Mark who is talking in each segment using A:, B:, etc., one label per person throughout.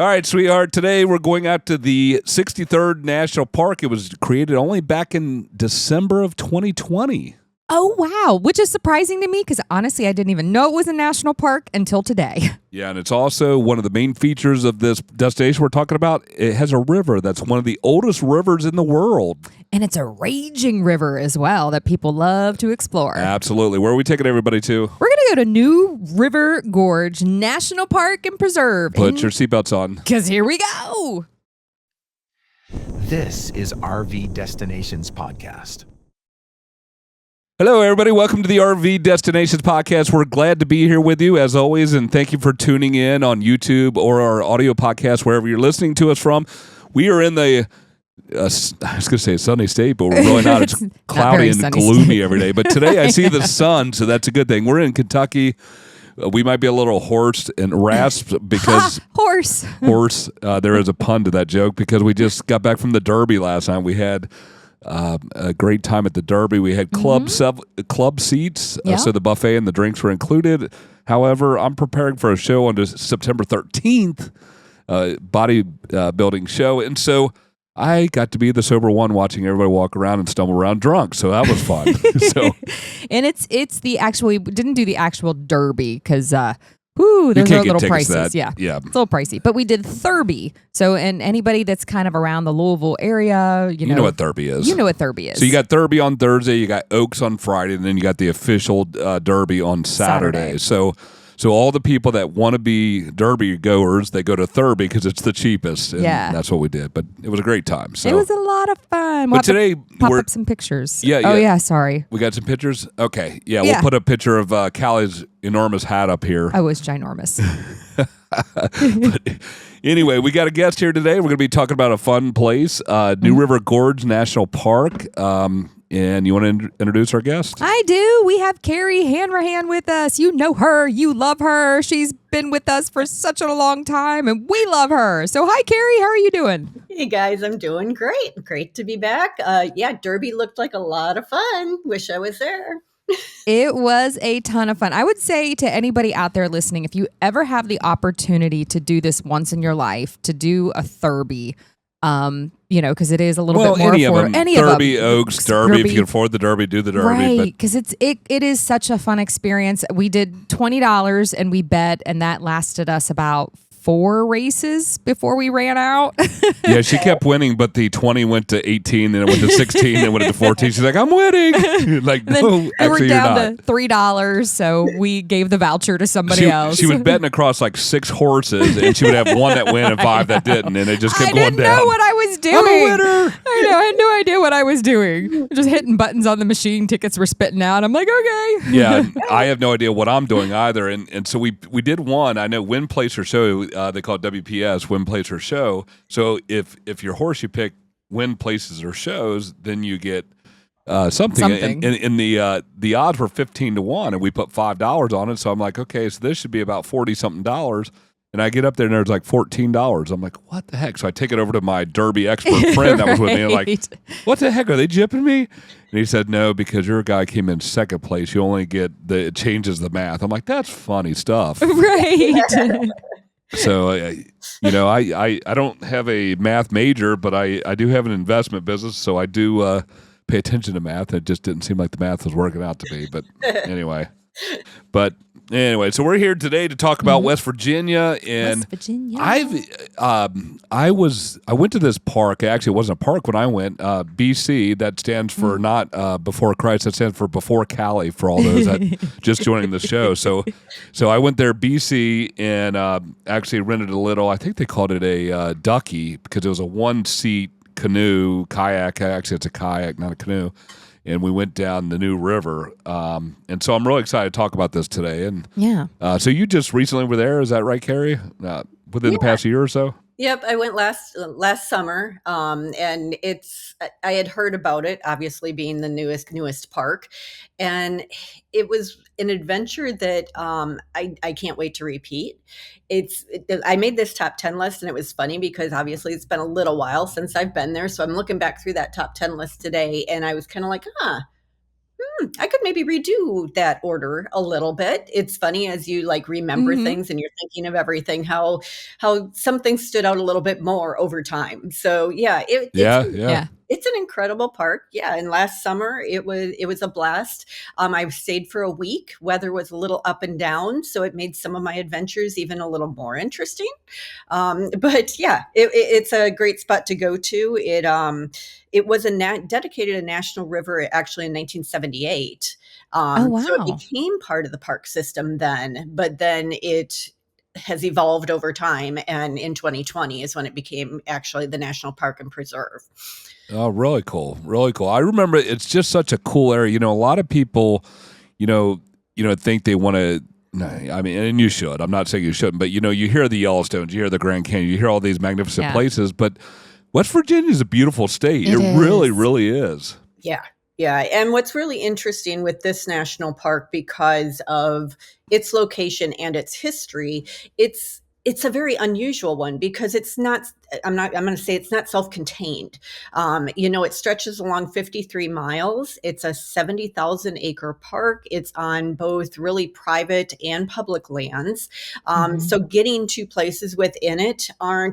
A: All right, sweetheart. Today we're going out to the 63rd National Park. It was created only back in December of 2020.
B: Oh, wow. Which is surprising to me because honestly, I didn't even know it was a national park until today.
A: Yeah, and it's also one of the main features of this destination we're talking about. It has a river that's one of the oldest rivers in the world.
B: And it's a raging river as well that people love to explore.
A: Absolutely. Where are we taking everybody to?
B: We're going to go to New River Gorge National Park and Preserve.
A: Put your seatbelts on.
B: Because here we go.
C: This is RV Destinations Podcast.
A: Hello, everybody. Welcome to the RV Destinations Podcast. We're glad to be here with you, as always, and thank you for tuning in on YouTube or our audio podcast, wherever you're listening to us from. We are in the, I was going to say sunny state, but we're really not. It's cloudy and gloomy every day. But today I see the sun, so that's a good thing. We're in Kentucky. We might be a little hoarse and rasped because...
B: Horse.
A: There is a pun to that joke because we just got back from the Derby last night. We had... a great time at the Derby. We had club seats, so the buffet and the drinks were included. However, I'm preparing for a show on September 13th, bodybuilding show, and so I got to be the sober one watching everybody walk around and stumble around drunk, so that was fun.
B: And it's the actual, we didn't do the actual Derby because those are a little prices. Yeah. It's a little pricey. But we did Thurby. So, and anybody that's kind of around the Louisville area, you know
A: what Thurby is.
B: You know what Thurby is.
A: So you got Thurby on Thursday, you got Oaks on Friday, and then you got the official Derby on Saturday. So all the people that want to be Derby goers, they go to Thurby because it's the cheapest. And that's what we did. But it was a great time. So
B: it was a lot of fun.
A: But today
B: pop up some pictures.
A: Yeah.
B: Oh yeah. Sorry.
A: We got some pictures. Okay. Yeah. We'll put a picture of Callie's enormous hat up here.
B: I was ginormous.
A: But anyway, we got a guest here today. We're going to be talking about a fun place, New River Gorge National Park. And you want to introduce our guest?
B: I do. We have Carrie Hanrahan with us. You know her. You love her. She's been with us for such a long time, and we love her. So hi, Carrie. How are you doing?
D: Hey, guys. I'm doing great. Great to be back. Derby looked like a lot of fun. Wish I was there.
B: It was a ton of fun. I would say to anybody out there listening, if you ever have the opportunity to do this once in your life, to do a Thurby, because it is a little bit more affordable.
A: Any of them. Thurby, Oaks, Derby. If you can afford the Derby, do the Derby.
B: Right, because it is such a fun experience. We did $20 and we bet, and that lasted us about 4 races before we ran out.
A: Yeah, she kept winning, but the 20 went to 18, then it went to 16, then it went to 14. She's like, I'm winning. Like, no, actually,
B: we're down to $3, so we gave the voucher to somebody else.
A: She was betting across like 6 horses, and she would have 1 that win and 5 that didn't, and it just kept going down.
B: I didn't know what I was doing.
A: I'm a winner.
B: I know. I had no idea what I was doing. Just hitting buttons on the machine. Tickets were spitting out. I'm like, okay.
A: Yeah, I have no idea what I'm doing either, and so we did one. I know Win, Place, or Show. They call it WPS, Win, Place, or Show. So if your horse you pick win, places, or shows, then you get something. And the odds were 15-1, and we put $5 on it. So I'm like, okay, so this should be about $40-something. And I get up there and there's like $14. I'm like, what the heck? So I take it over to my Derby expert friend that was with me. I'm like, what the heck? Are they jipping me? And he said, no, because your guy came in second place. You only get it changes the math. I'm like, that's funny stuff.
B: Right.
A: So, I don't have a math major, but I do have an investment business. So I do pay attention to math. It just didn't seem like the math was working out to me. But anyway. So we're here today to talk about West Virginia, and
B: West Virginia.
A: I went to this park. Actually, it wasn't a park when I went. BC, that stands for not before Christ. That stands for before Cali. For all those that just joining the show. So I went there, BC, and actually rented a little. I think they called it a ducky because it was a 1-seat canoe kayak. Actually, it's a kayak, not a canoe. And we went down the New River. And so I'm really excited to talk about this today. And so you just recently were there, is that right, Carrie? Within the past year or so?
D: Yep, I went last summer, and I had heard about it, obviously being the newest park, and it was an adventure that I can't wait to repeat. I made this top 10 list, and it was funny because obviously it's been a little while since I've been there, so I'm looking back through that top 10 list today, and I was kind of like, I could maybe redo that order a little bit. It's funny as you like remember things and you're thinking of everything, how something stood out a little bit more over time. So yeah, it's an incredible park. Yeah. And last summer it was a blast. I stayed for a week. Weather was a little up and down, so it made some of my adventures even a little more interesting. But yeah, it's a great spot to go to. It was dedicated a national river actually in 1978. So it became part of the park system then, but then it has evolved over time. And in 2020 is when it became actually the National Park and Preserve.
A: Oh, really cool. Really cool. I remember it's just such a cool area. A lot of people, think they want to, I mean, and you should. I'm not saying you shouldn't, but, you hear the Yellowstones, you hear the Grand Canyon, you hear all these magnificent places, but West Virginia is a beautiful state. It really, really is.
D: Yeah. Yeah. And what's really interesting with this national park, because of its location and its history, it's a very unusual one because it's not, I'm going to say it's not self-contained. It stretches along 53 miles. It's a 70,000 acre park. It's on both really private and public lands. So getting to places within it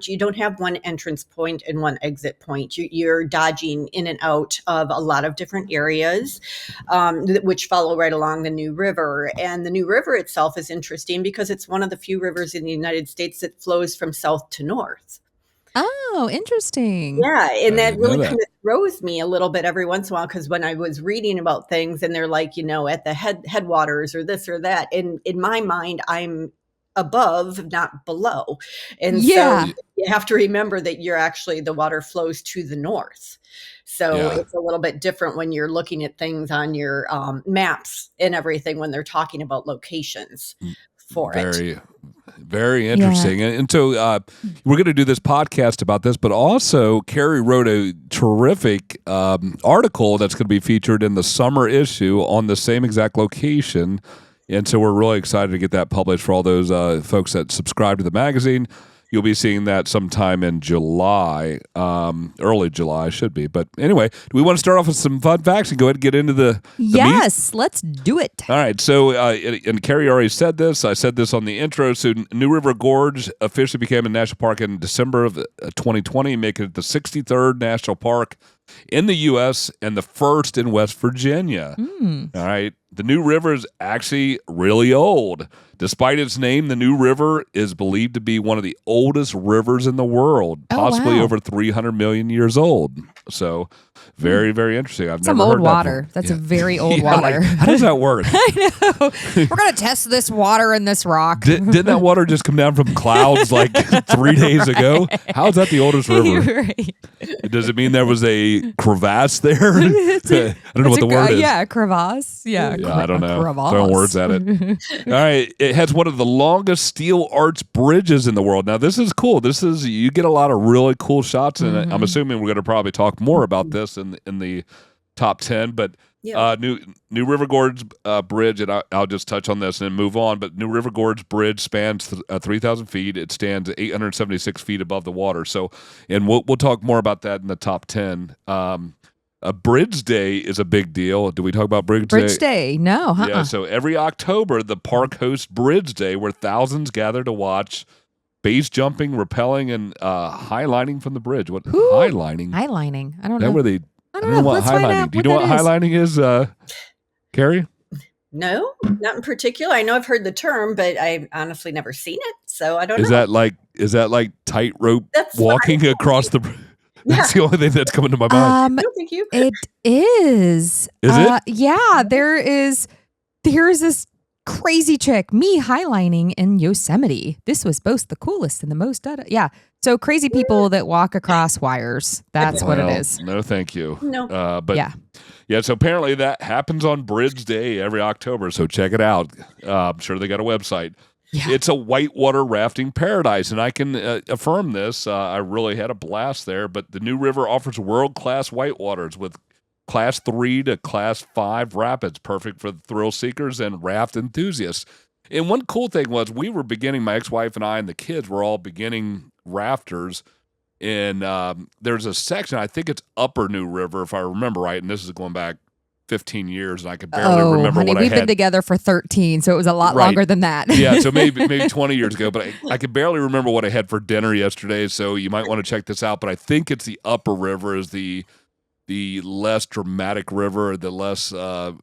D: you don't have one entrance point and one exit point. You're dodging in and out of a lot of different areas, which follow right along the New River. And the New River itself is interesting because it's one of the few rivers in the United States that flows from south to north.
B: Oh, interesting.
D: Yeah, and that really kind of throws me a little bit every once in a while, because when I was reading about things and they're like, at the headwaters or this or that, and in my mind, I'm above, not below. And so you have to remember that the water flows to the north. So it's a little bit different when you're looking at things on your maps and everything when they're talking about locations for it.
A: Very interesting. And so we're going to do this podcast about this, but also Carrie wrote a terrific article that's going to be featured in the summer issue on the same exact location. And so we're really excited to get that published for all those folks that subscribe to the magazine. You'll be seeing that sometime in July, early July should be. But anyway, do we want to start off with some fun facts and go ahead and get into the
B: Yes, let's do it.
A: All right. So, and Carrie already said this. I said this on the intro. So New River Gorge officially became a national park in December of 2020, making it the 63rd national park in the U.S. and the first in West Virginia. All right. The New River is actually really old. Despite its name, the New River is believed to be one of the oldest rivers in the world, possibly over 300 million years old. So very, very interesting. I've never heard
B: old water. That's a very old water.
A: Like, how does that work?
B: I know. We're going to test this water in this rock.
A: Didn't that water just come down from clouds like 3 days ago? How is that the oldest river?
B: Right.
A: Does it mean there was a crevasse there? I don't know what the word is.
B: Yeah, crevasse. Yeah,
A: I don't know.
B: Crevasse.
A: Throwing words at it. All right. It has one of the longest steel arch bridges in the world. Now, this is cool. You get a lot of really cool shots in it. I'm assuming we're going to probably talk more about this in the top 10, but New River Gorge Bridge, and I'll just touch on this and then move on, but New River Gorge Bridge spans 3,000 feet. It stands 876 feet above the water. So, and we'll talk more about that in the top 10. A Bridge Day is a big deal. Do we talk about Bridge Day?
B: Bridge Day? No.
A: Yeah, so every October, the park hosts Bridge Day, where thousands gather to watch base jumping, rappelling, and highlining from the bridge. What highlining?
B: Highlining. I don't know.
A: I don't know what highlining. Do you know what highlining is, Carrie?
D: No, not in particular. I know I've heard the term, but I've honestly never seen it, so I don't know.
A: Is that like tightrope walking across the bridge? That's the only thing that's coming to my mind.
D: No, thank you.
B: It is.
A: Is it?
B: Yeah, there's this crazy chick, me highlining in Yosemite. This was both the coolest and the most so crazy people that walk across wires. That's what it is.
A: No, thank you.
D: No.
A: So apparently that happens on Bridge Day every October, so check it out. I'm sure they got a website. Yeah. It's a whitewater rafting paradise, and I can affirm this. I really had a blast there, but the New River offers world-class whitewaters with Class 3 to Class 5 rapids, perfect for thrill seekers and raft enthusiasts. And one cool thing was my ex-wife and I and the kids were all beginning rafters, and there's a section, I think it's Upper New River, if I remember right, and this is going back 15 years, and I could barely remember
B: honey,
A: what I had.
B: We've been together for 13, so it was a lot longer than that.
A: Yeah, so maybe 20 years ago, but I could barely remember what I had for dinner yesterday, so you might want to check this out. But I think it's the Upper River is the less dramatic river, the less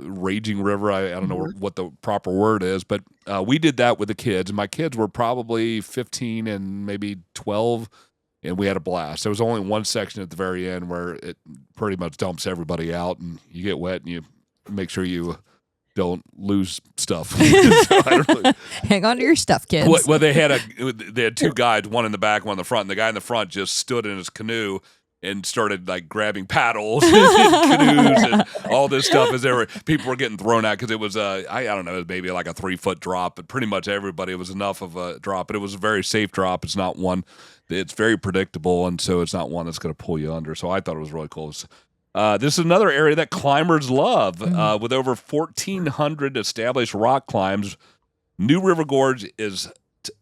A: raging river. I don't know what the proper word is, but we did that with the kids. My kids were probably 15 and maybe 12, and we had a blast. There was only one section at the very end where it pretty much dumps everybody out, and you get wet, and you make sure you don't lose stuff. So I don't know.
B: Hang on to your stuff, kids.
A: Well, they had two guides, one in the back, one in the front. And the guy in the front just stood in his canoe and started like grabbing paddles and canoes and all this stuff as people were getting thrown out because it was I don't know, it was maybe like a 3-foot drop, but pretty much everybody, it was enough of a drop. But it was a very safe drop. It's not one, it's very predictable, and so it's not one that's going to pull you under. So I thought it was really cool. This is another area that climbers love. With over 1,400 established rock climbs, New River Gorge is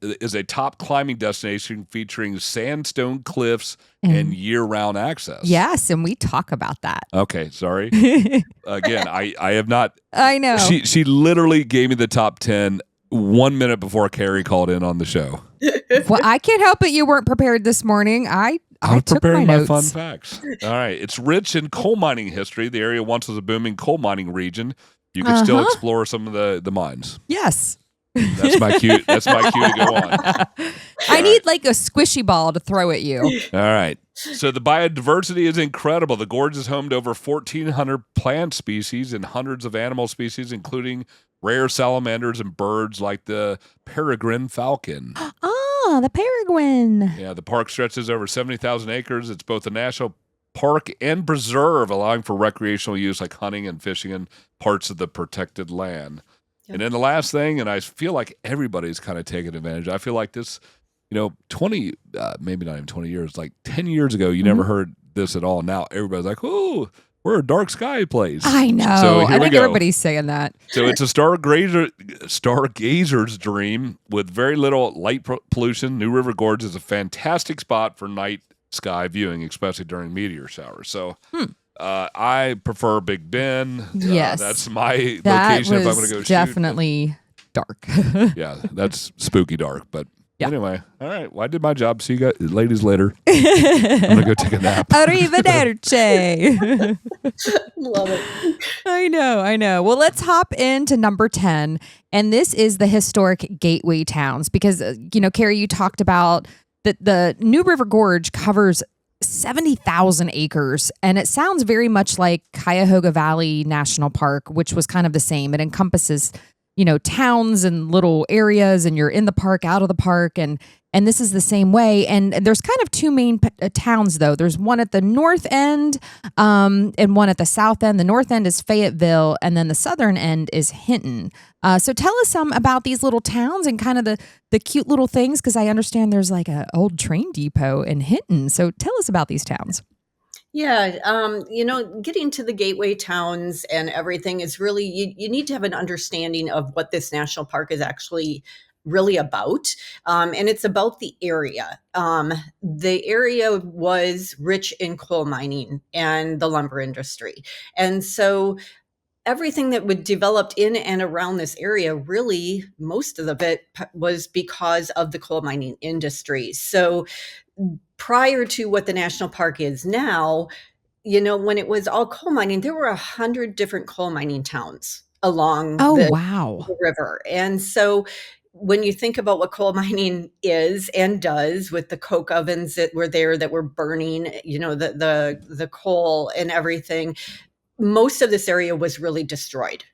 A: a top climbing destination featuring sandstone cliffs and year-round access.
B: Yes, and we talk about that.
A: Okay, sorry. Again, I have not.
B: I know.
A: She literally gave me the top 10 1 minute before Carrie called in on the show.
B: Well, I can't help it. You weren't prepared this morning. I
A: was
B: took
A: preparing
B: my
A: my fun
B: notes.
A: facts. All right. It's rich in coal mining history. The area once was a booming coal mining region. You can still explore some of the mines.
B: Yes.
A: That's my cue. That's my cue to go on.
B: I need like a squishy ball to throw at you.
A: All right. So the biodiversity is incredible. The gorge is home to over 1,400 plant species and hundreds of animal species, including rare salamanders and birds like the peregrine falcon.
B: Oh, the peregrine.
A: Yeah, the park stretches over 70,000 acres. It's both a national park and preserve, allowing for recreational use like hunting and fishing in parts of the protected land. Yep. And then the last thing, and I feel like everybody's kind of taking advantage. I feel like this, 20, maybe not even 20 years, like 10 years ago, you never heard this at all. Now everybody's like, oh, we're a dark sky place.
B: I know.
A: So
B: I think everybody's saying that.
A: So it's a stargazer's dream with very little light pollution. New River Gorge is a fantastic spot for night sky viewing, especially during meteor showers. So I prefer Big Bend.
B: Yes.
A: That's my location if I'm going to go shoot.
B: Definitely dark.
A: Yeah, that's spooky dark. But anyway, all right. Well, I did my job. See you guys, ladies, later. I'm going to go take a nap.
B: Arrivederci.
D: Love it.
B: I know. Well, let's hop into number 10. And this is the historic gateway towns because, Carrie, you talked about that the New River Gorge covers 70,000 acres. And it sounds very much like Cuyahoga Valley National Park, which was kind of the same. It encompasses towns and little areas, and you're in the park, out of the park, and this is the same way. And there's kind of two main towns, though. There's one at the north end and one at the south end. The north end is Fayetteville, and then the southern end is Hinton. So tell us some about these little towns and kind of the cute little things, because I understand there's like an old train depot in Hinton. So tell us about these towns.
D: Yeah, getting to the gateway towns and everything is really, you need to have an understanding of what this national park is actually really about. And it's about the area. The area was rich in coal mining and the lumber industry. And so everything that would developed in and around this area, really, most of it was because of the coal mining industry. So prior to what the national park is now, when it was all coal mining, there were 100 different coal mining towns along the river. And so when you think about what coal mining is and does with the coke ovens that were there that were burning, the coal and everything, most of this area was really destroyed.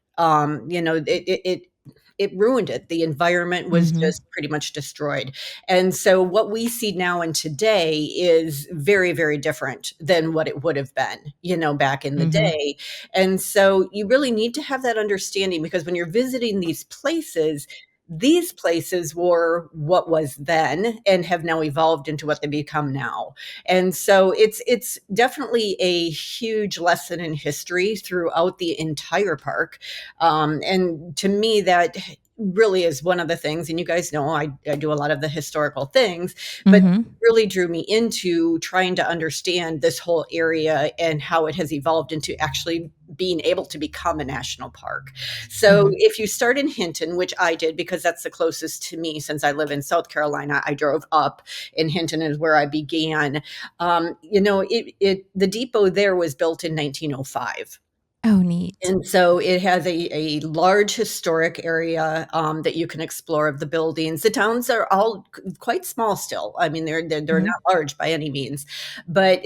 D: It ruined it. The environment was just pretty much destroyed. And so what we see now and today is very, very different than what it would have been, back in the day. And so you really need to have that understanding, because when you're visiting these places were what was then and have now evolved into what they become now. And so it's definitely a huge lesson in history throughout the entire park. And to me, that really is one of the things, and you guys know I do a lot of the historical things, but really drew me into trying to understand this whole area and how it has evolved into actually being able to become a national park. So if you start in Hinton, which I did because that's the closest to me since I live in South Carolina, I drove up, and Hinton is where I began. The depot there was built in 1905.
B: Oh, neat.
D: And so it has a large historic area that you can explore of the buildings. The towns are all quite small still. I mean, they're not large by any means, but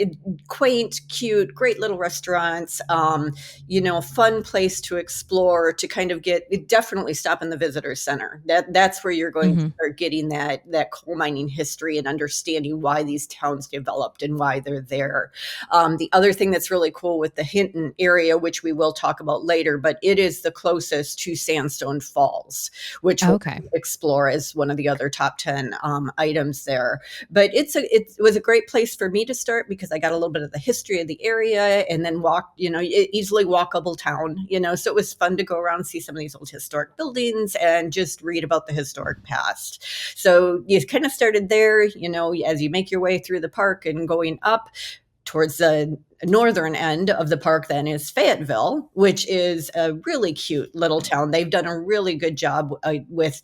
D: quaint, cute, great little restaurants, fun place to explore, to kind of definitely stop in the visitor center. That's where you're going to start getting that coal mining history and understanding why these towns developed and why they're there. The other thing that's really cool with the Hinton area, which we will talk about later, but it is the closest to Sandstone Falls, which we'll explore as one of the other top 10 items there. But it was a great place for me to start because I got a little bit of the history of the area and then easily walkable town, so it was fun to go around and see some of these old historic buildings and just read about the historic past. So you kind of started there, as you make your way through the park and going up towards the northern end of the park then is Fayetteville, which is a really cute little town. They've done a really good job with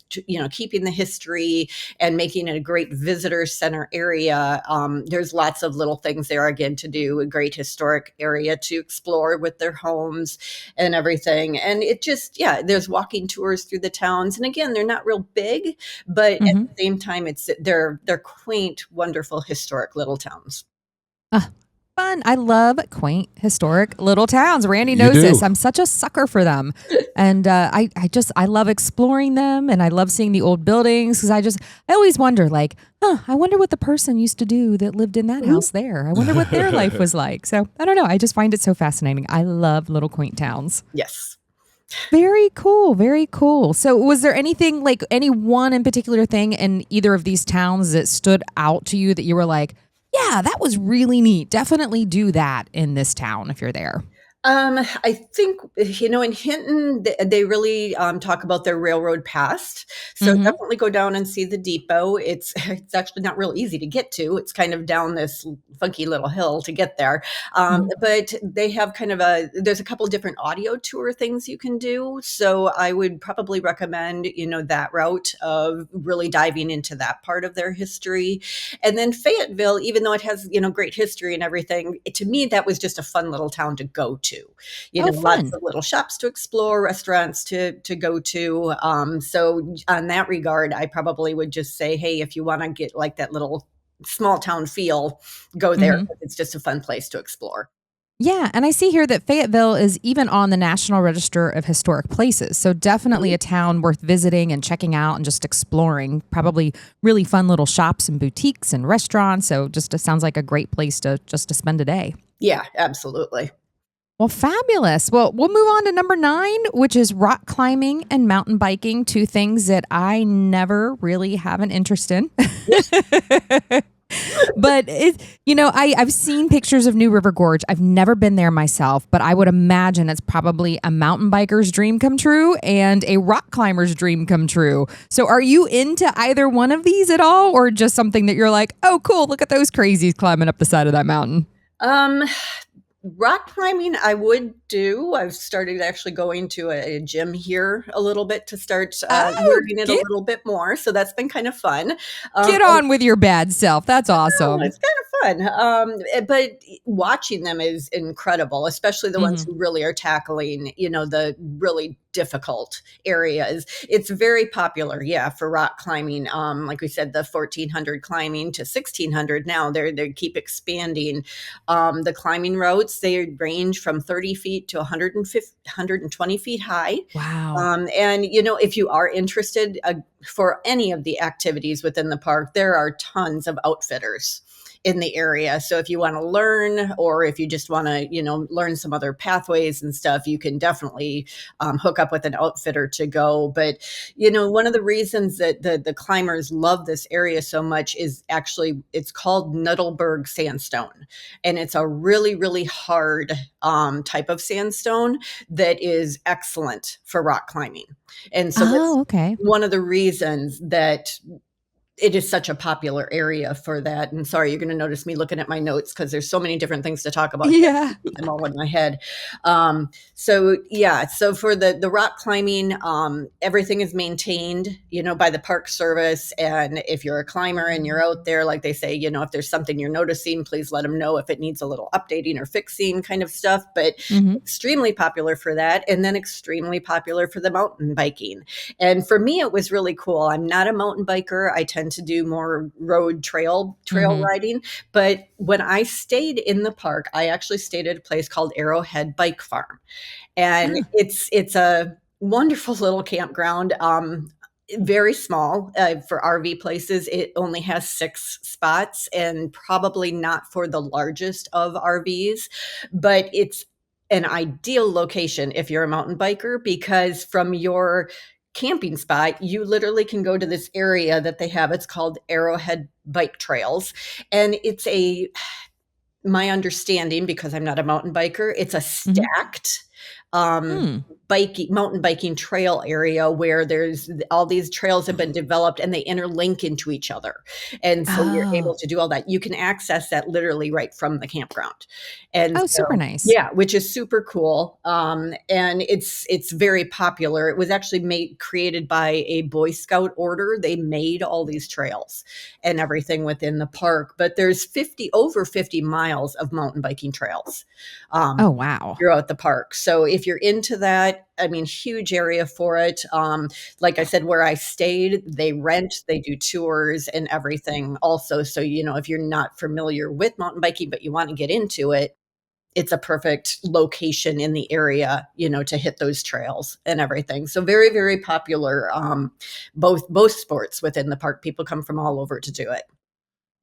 D: keeping the history and making it a great visitor center area. There's lots of little things there again to do, a great historic area to explore with their homes and everything. And it just, there's walking tours through the towns. And again, they're not real big, but at the same time, they're quaint, wonderful, historic little towns.
B: Fun. I love quaint, historic little towns. Randy knows this. I'm such a sucker for them. And I love exploring them, and I love seeing the old buildings because I always wonder, I wonder what the person used to do that lived in that house there. I wonder what their life was like. So I don't know. I just find it so fascinating. I love little quaint towns.
D: Yes.
B: Very cool. Very cool. So was there anything, any one in particular thing in either of these towns that stood out to you that you were like, yeah, that was really neat. Definitely do that in this town if you're there.
D: I think, in Hinton, they really talk about their railroad past. So definitely go down and see the depot. It's actually not real easy to get to. It's kind of down this funky little hill to get there. But they have there's a couple of different audio tour things you can do. So I would probably recommend, that route of really diving into that part of their history. And then Fayetteville, even though it has, great history and everything, to me, that was just a fun little town to go to. Lots of little shops to explore, restaurants to go to. So on that regard, I probably would just say, hey, if you want to get that little small town feel, go there. It's just a fun place to explore.
B: Yeah, and I see here that Fayetteville is even on the National Register of Historic Places. So definitely a town worth visiting and checking out and just exploring. Probably really fun little shops and boutiques and restaurants. So just sounds like a great place to spend a day.
D: Yeah, absolutely.
B: Well, fabulous. Well, we'll move on to number 9, which is rock climbing and mountain biking, 2 things that I never really have an interest in. But I've seen pictures of New River Gorge. I've never been there myself, but I would imagine it's probably a mountain biker's dream come true and a rock climber's dream come true. So are you into either one of these at all, or just something that you're like, oh, cool, look at those crazies climbing up the side of that mountain?
D: Rock climbing, I would do. I've started actually going to a gym here a little bit to start learning it a little bit more. So that's been kind of fun.
B: Get on with your bad self. That's awesome.
D: It's kind of fun. But watching them is incredible, especially the ones who really are tackling, the really difficult areas. It's very popular, for rock climbing. Like we said, the 1400 climbing to 1600 now. They keep expanding the climbing routes. They range from 30 feet to 120 feet high.
B: Wow.
D: And if you are interested for any of the activities within the park, there are tons of outfitters. in the area. So if you want to learn, or if you just want to, learn some other pathways and stuff, you can definitely hook up with an outfitter to go. But, one of the reasons that the climbers love this area so much is actually, it's called Nuttallburg sandstone. And it's a really, really hard type of sandstone that is excellent for rock climbing. And so that's one of the reasons that it is such a popular area for that. And sorry, you're going to notice me looking at my notes because there's so many different things to talk about.
B: Yeah.
D: I'm all in my head. So for the rock climbing, everything is maintained, by the Park Service. And if you're a climber and you're out there, like they say, if there's something you're noticing, please let them know if it needs a little updating or fixing kind of stuff. But extremely popular for that. And then extremely popular for the mountain biking. And for me, it was really cool. I'm not a mountain biker. I tend to do more road trail riding. But when I stayed in the park, I actually stayed at a place called Arrowhead Bike Farm. And it's a wonderful little campground. Very small for RV places. It only has 6 spots, and probably not for the largest of RVs, but it's an ideal location if you're a mountain biker, because from your camping spot, you literally can go to this area that they have. It's called Arrowhead Bike Trails. And it's my understanding, because I'm not a mountain biker, it's a stacked mountain biking trail area where there's all these trails have been developed and they interlink into each other. And so you're able to do all that. You can access that literally right from the campground. And
B: super nice.
D: Yeah, which is super cool. And it's very popular. It was actually created by a Boy Scout order. They made all these trails and everything within the park, but there's over 50 miles of mountain biking trails.
B: Oh, wow.
D: Throughout the park. So if you're into that, huge area for it. Like I said, where I stayed, they do tours and everything also. So, if you're not familiar with mountain biking, but you want to get into it, it's a perfect location in the area, to hit those trails and everything. So very, very popular, both sports within the park. People come from all over to do it.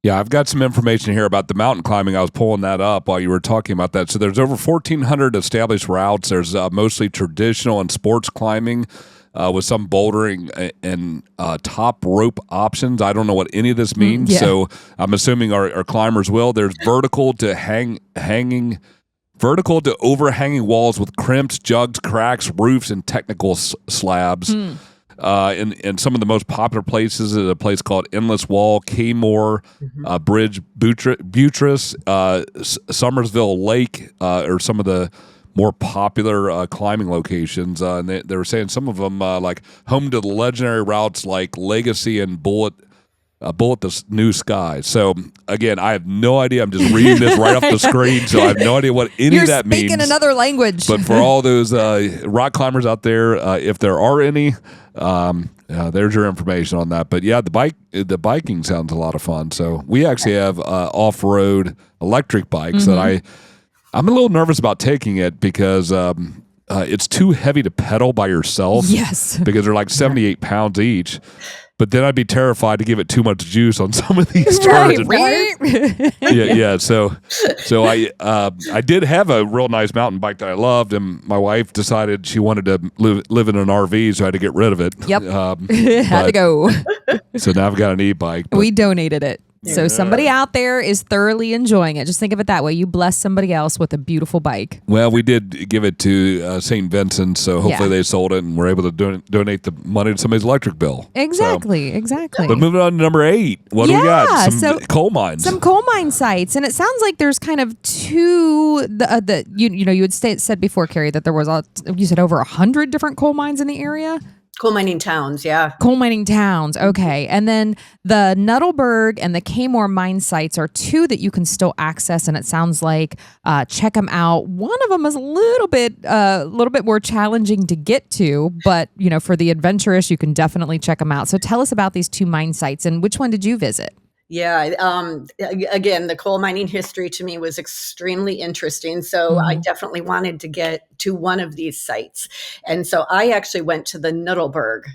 A: Yeah, I've got some information here about the mountain climbing. I was pulling that up while you were talking about that. So there's over 1,400 established routes. There's mostly traditional and sports climbing with some bouldering and top rope options. I don't know what any of this means, so I'm assuming our climbers will. There's vertical to vertical to overhanging walls with crimps, jugs, cracks, roofs, and technical slabs. And some of the most popular places is a place called Endless Wall, Kaymore, Bridge, Buttress, Summersville Lake are some of the more popular climbing locations. And they were saying some of them like home to the legendary routes like Legacy and Bullet the New Sky. So again, I have no idea. I'm just reading this right off the screen, so I have no idea what any of that means.
B: You're speaking another language.
A: But for all those rock climbers out there, if there are any, there's your information on that. But yeah, the biking sounds a lot of fun. So we actually have off-road electric bikes that I'm a little nervous about taking it because it's too heavy to pedal by yourself.
B: Yes,
A: because they're like 78 pounds each. But then I'd be terrified to give it too much juice on some of these turns. Yeah. So I did have a real nice mountain bike that I loved, and my wife decided she wanted to live in an RV, so I had to get rid of it.
B: Yep, had to go.
A: So now I've got an e-bike.
B: We donated it. So somebody out there is thoroughly enjoying it. Just think of it that way. You bless somebody else with a beautiful bike.
A: Well, we did give it to St. Vincent, so hopefully they sold it and we're able to donate the money to somebody's electric bill.
B: Exactly.
A: But moving on to number 8, what do we got? Some coal mines.
B: Some coal mine sites, and it sounds like there's kind of two. You had said before, Carrie, that there was you said over 100 different coal mines in the area.
D: Coal mining towns, yeah.
B: Coal mining towns, okay. And then the Nuttallburg and the Kaymore mine sites are 2 that you can still access, and it sounds like check them out. One of them is a little bit more challenging to get to, but for the adventurous, you can definitely check them out. So tell us about these 2 mine sites, and which one did you visit?
D: Yeah. Again, the coal mining history to me was extremely interesting. So I definitely wanted to get to one of these sites. And so I actually went to the Nuttallburg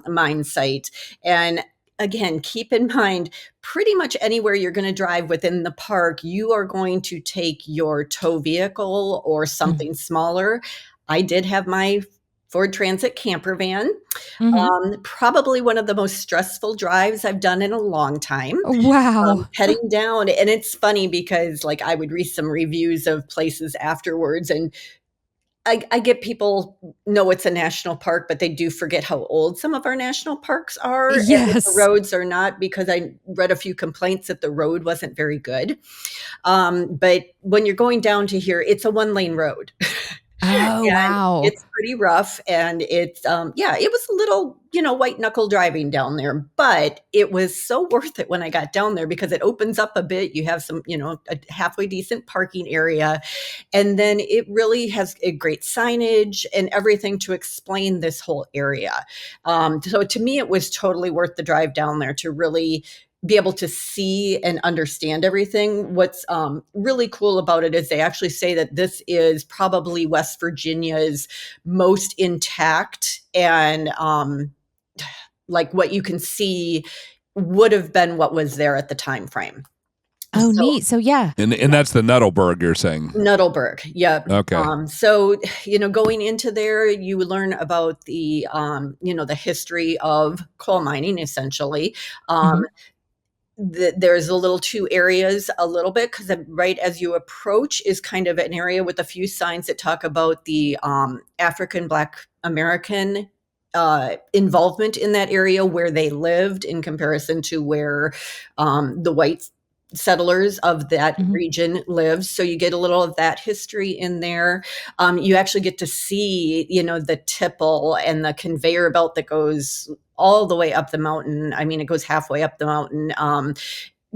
D: mine site. And again, keep in mind, pretty much anywhere you're going to drive within the park, you are going to take your tow vehicle or something smaller. I did have my Ford Transit camper van. Probably one of the most stressful drives I've done in a long time.
B: Wow.
D: Heading down, and it's funny because like I would read some reviews of places afterwards, and I get people know it's a national park, but they do forget how old some of our national parks are. And that the
B: Yes.
D: roads are not, because I read a few complaints that the road wasn't very good. But when you're going down to here, it's a 1-lane road.
B: Oh,
D: And
B: wow.
D: it's pretty rough, and it's, it was a little, white knuckle driving down there, but it was so worth it when I got down there because it opens up a bit. You have some, a halfway decent parking area, and then it really has a great signage and everything to explain this whole area. So to me, it was totally worth the drive down there to really be able to see and understand everything. What's really cool about it is they actually say that this is probably West Virginia's most intact, and like what you can see would have been what was there at the time frame.
B: Oh, neat. So yeah.
A: And that's the Nuttleberg you're saying.
D: Nuttleberg. Yep.
A: Okay.
D: So, going into there, you learn about the, the history of coal mining, essentially. There's a little 2 areas a little bit, because right as you approach is kind of an area with a few signs that talk about the African Black American involvement in that area where they lived in comparison to where the white settlers of that region lived. So you get a little of that history in there. You actually get to see, the tipple and the conveyor belt that goes all the way up the mountain. I mean, it goes halfway up the mountain.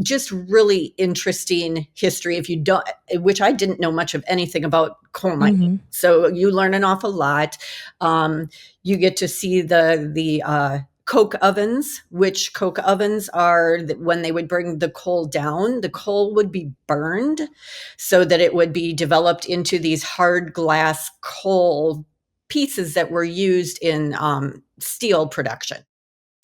D: Just really interesting history, if you don't, which I didn't know much of anything about coal mining. So you learn an awful lot. You get to see the coke ovens, which coke ovens are when they would bring the coal down, the coal would be burned so that it would be developed into these hard glass coal pieces that were used in steel production.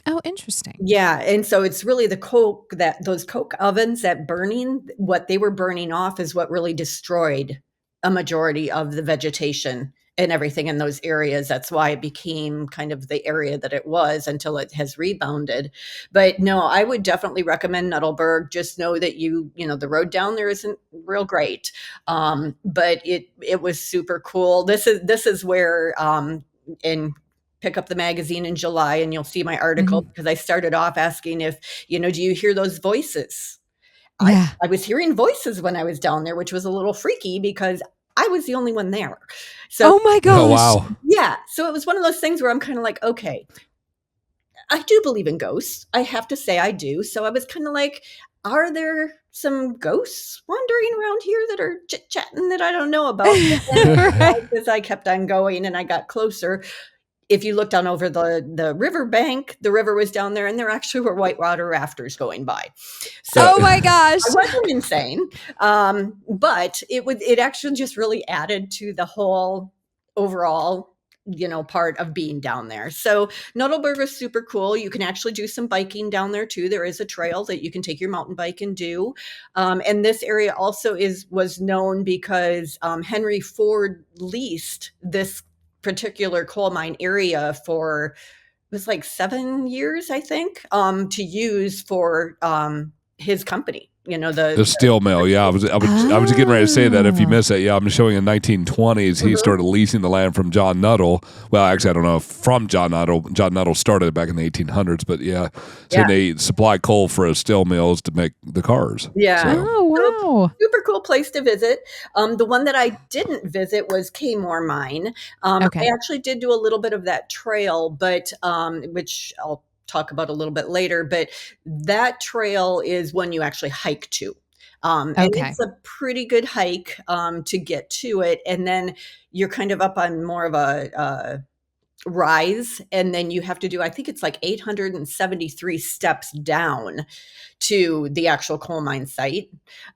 B: Oh, interesting.
D: Yeah, and so it's really the coke, that those coke ovens, that burning, what they were burning off is what really destroyed a majority of the vegetation and everything in those areas. That's why it became kind of the area that it was until it has rebounded. But no, I would definitely recommend Nuttleberg. Just know that the road down there isn't real great, but it was super cool. This is where in pick up the magazine in July and you'll see my article, because I started off asking if, do you hear those voices?
B: Yeah.
D: I was hearing voices when I was down there, which was a little freaky because I was the only one there. So,
B: oh my gosh.
A: Oh, wow.
D: Yeah. So it was one of those things where I'm kind of like, okay, I do believe in ghosts. I have to say I do. So I was kind of like, are there some ghosts wandering around here that are chit-chatting that I don't know about? As I kept on going and I got closer, if you look down over the river bank, the river was down there, and there actually were whitewater rafters going by. So,
B: oh my gosh,
D: I wasn't insane, but it actually just really added to the whole overall, part of being down there. So Nuttleberg is super cool. You can actually do some biking down there too. There is a trail that you can take your mountain bike and do. And this area also was known because Henry Ford leased this particular coal mine area for, it was like 7 years, I think, to use for his company. The
A: steel mill. Yeah, I was getting ready to say that. If you miss it, yeah, I'm showing in 1920s he started leasing the land from John Nuttall. Well, actually, I don't know if from John Nuttall. John Nuttall started it back in the 1800s, but yeah, so they supply coal for his steel mills to make the cars.
D: Yeah.
A: So.
B: Oh wow,
D: super cool place to visit. The one that I didn't visit was Kmore Mine.
B: Okay.
D: I actually did do a little bit of that trail, but which I'll talk about a little bit later, but that trail is one you actually hike to. And it's a pretty good hike to get to it. And then you're kind of up on more of a rise. And then you have to do, I think it's like 873 steps down to the actual coal mine site.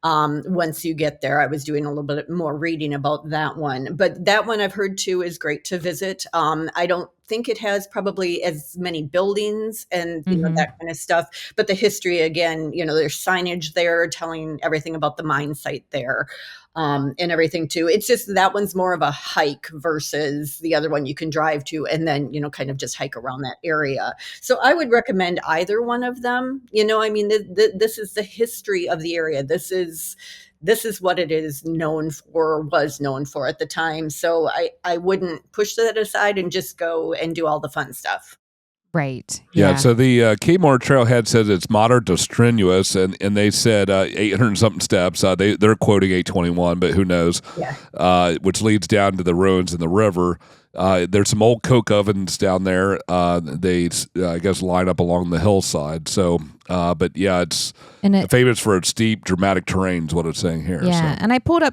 D: Once you get there, I was doing a little bit more reading about that one, but that one I've heard too is great to visit. I don't think it has probably as many buildings and that kind of stuff. But the history, again, there's signage there telling everything about the mine site there. And everything too. It's just that one's more of a hike versus the other one you can drive to and then, kind of just hike around that area. So I would recommend either one of them. This is the history of the area. This is what it is known for, was known for at the time. So I wouldn't push that aside and just go and do all the fun stuff.
B: Right.
A: Yeah. So the Kmart Trailhead says it's moderate to strenuous, and they said 800 something steps. They're quoting 821, but who knows? Yeah. Which leads down to the ruins in the river. There's some old coke ovens down there. They I guess line up along the hillside. So, but yeah, it's famous for its steep, dramatic terrain. Is what it's saying here.
B: Yeah,
A: so.
B: and I've pulled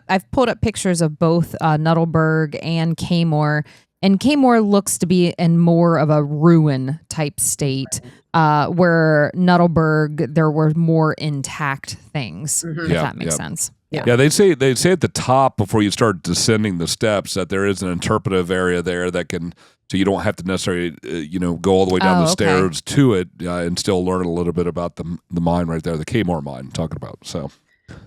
B: up pictures of both Nuttleburg and Kmart. And Kmart looks to be in more of a ruin type state, where Nuttleburg there were more intact things. If that makes sense.
A: Yeah, they say at the top before you start descending the steps that there is an interpretive area there that can, so you don't have to necessarily go all the way down the stairs to it and still learn a little bit about the mine right there, the Kmart mine I'm talking about. So.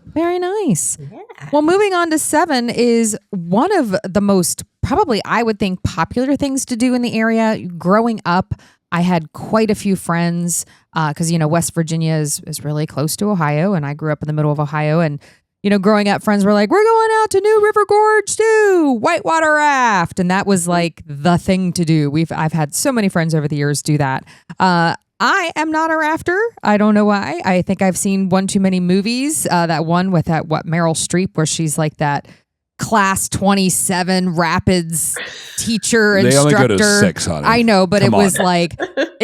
B: Very nice.
D: Yeah.
B: Well, moving on to 7 is one of the most, probably I would think, popular things to do in the area. Growing up, I had quite a few friends because, West Virginia is really close to Ohio, and I grew up in the middle of Ohio. And, growing up, friends were like, we're going out to New River Gorge to Whitewater Raft. And that was like the thing to do. I've had so many friends over the years do that. I am not a rafter. I don't know why. I think I've seen one too many movies. That one with Meryl Streep, where she's like that class 27 rapids teacher, instructor.
A: They only go to 6, honey.
B: I know, but it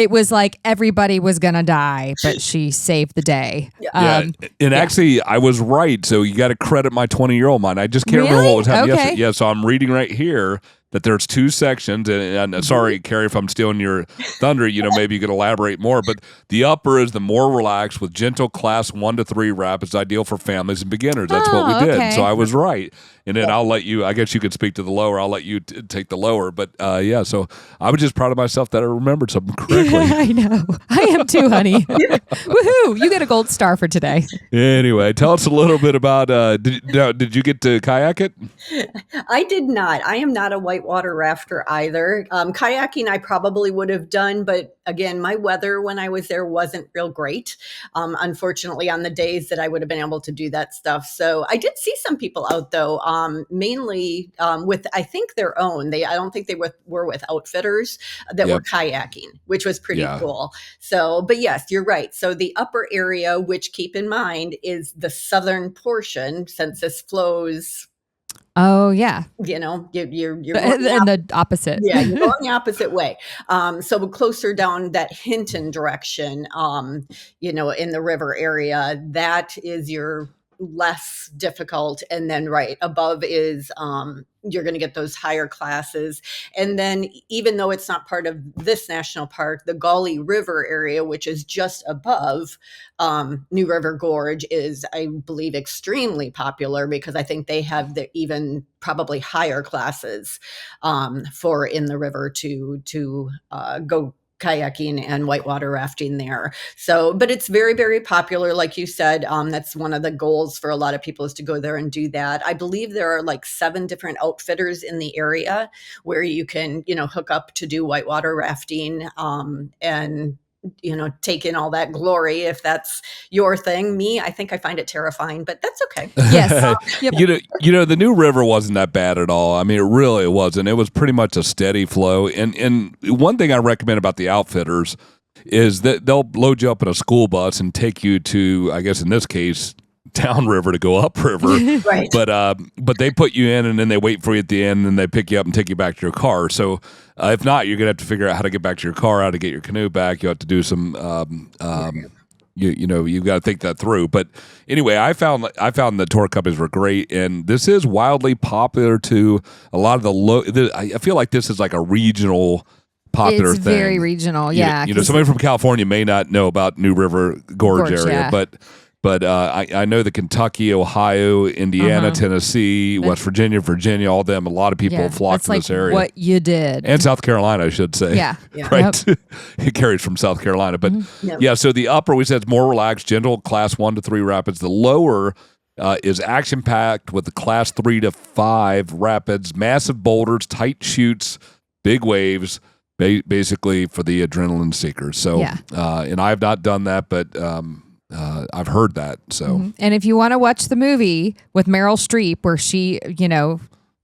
B: was like everybody was gonna die, but she saved the day. Actually, I was right. So you got to credit my 20-year-old mind. I just can't remember what was happening yesterday. Yeah, so I'm reading right here that there's 2 sections, and sorry, Carrie, if I'm stealing your thunder, maybe you could elaborate more, but the upper is the more relaxed with gentle class 1 to 3 rapids, ideal for families and beginners. That's what we did. Okay. So I was right. And then I'll let you, I guess you could speak to the lower. I'll let you take the lower. But so I was just proud of myself that I remembered something correctly. I know. I am too, honey. Woohoo. You get a gold star for today.
A: Anyway, tell us a little bit about, did you get to kayak it?
D: I did not. I am not a whitewater rafter either. Kayaking I probably would have done, but again, my weather when I was there wasn't real great. Unfortunately, on the days that I would have been able to do that stuff. So I did see some people out though, mainly with, I think, their own. I don't think they were with outfitters that were kayaking, which was pretty cool. So, but yes, you're right. So the upper area, which keep in mind is the southern portion, since this flows.
B: Oh yeah,
D: you're
B: in the opposite.
D: Yeah, you're going the opposite way. So closer down that Hinton direction, in the river area, that is your less difficult. And then right above is you're going to get those higher classes. And then even though it's not part of this national park, the Gauley River area, which is just above New River Gorge, is, I believe, extremely popular because I think they have the even probably higher classes for in the river to go kayaking and whitewater rafting there. So, but it's very, very popular. Like you said, that's one of the goals for a lot of people is to go there and do that. I believe there are like 7 different outfitters in the area where you can, hook up to do whitewater rafting, and take in all that glory if that's your thing. Me, I think I find it terrifying, but that's okay.
B: Yes.
A: The New River wasn't that bad at all. I mean, it really wasn't. It was pretty much a steady flow. And one thing I recommend about the outfitters is that they'll load you up in a school bus and take you to, I guess in this case, downriver to go upriver.
D: Right.
A: But they put you in and then they wait for you at the end and they pick you up and take you back to your car. So if not, you're gonna have to figure out how to get back to your car, how to get your canoe back. You have to do some you've got to think that through. But anyway, I found the tour companies were great, and this is wildly popular to a lot of the I feel like this is like a regional popular
B: thing. It's
A: thing.
B: very regional, yeah.
A: Somebody from California may not know about New River Gorge area, but But I know the Kentucky, Ohio, Indiana, Tennessee, West Virginia, all them. A lot of people flock to this area.
B: What you did,
A: and South Carolina, I should say.
B: Yeah.
A: Right. It carries from South Carolina, but so the upper we said is more relaxed, gentle, class 1 to 3 rapids. The lower is action packed with the class 3 to 5 rapids, massive boulders, tight chutes, big waves. Basically for the adrenaline seekers. So, and I have not done that, but I've heard that. So,
B: and if you want to watch the movie with Meryl Streep, where she,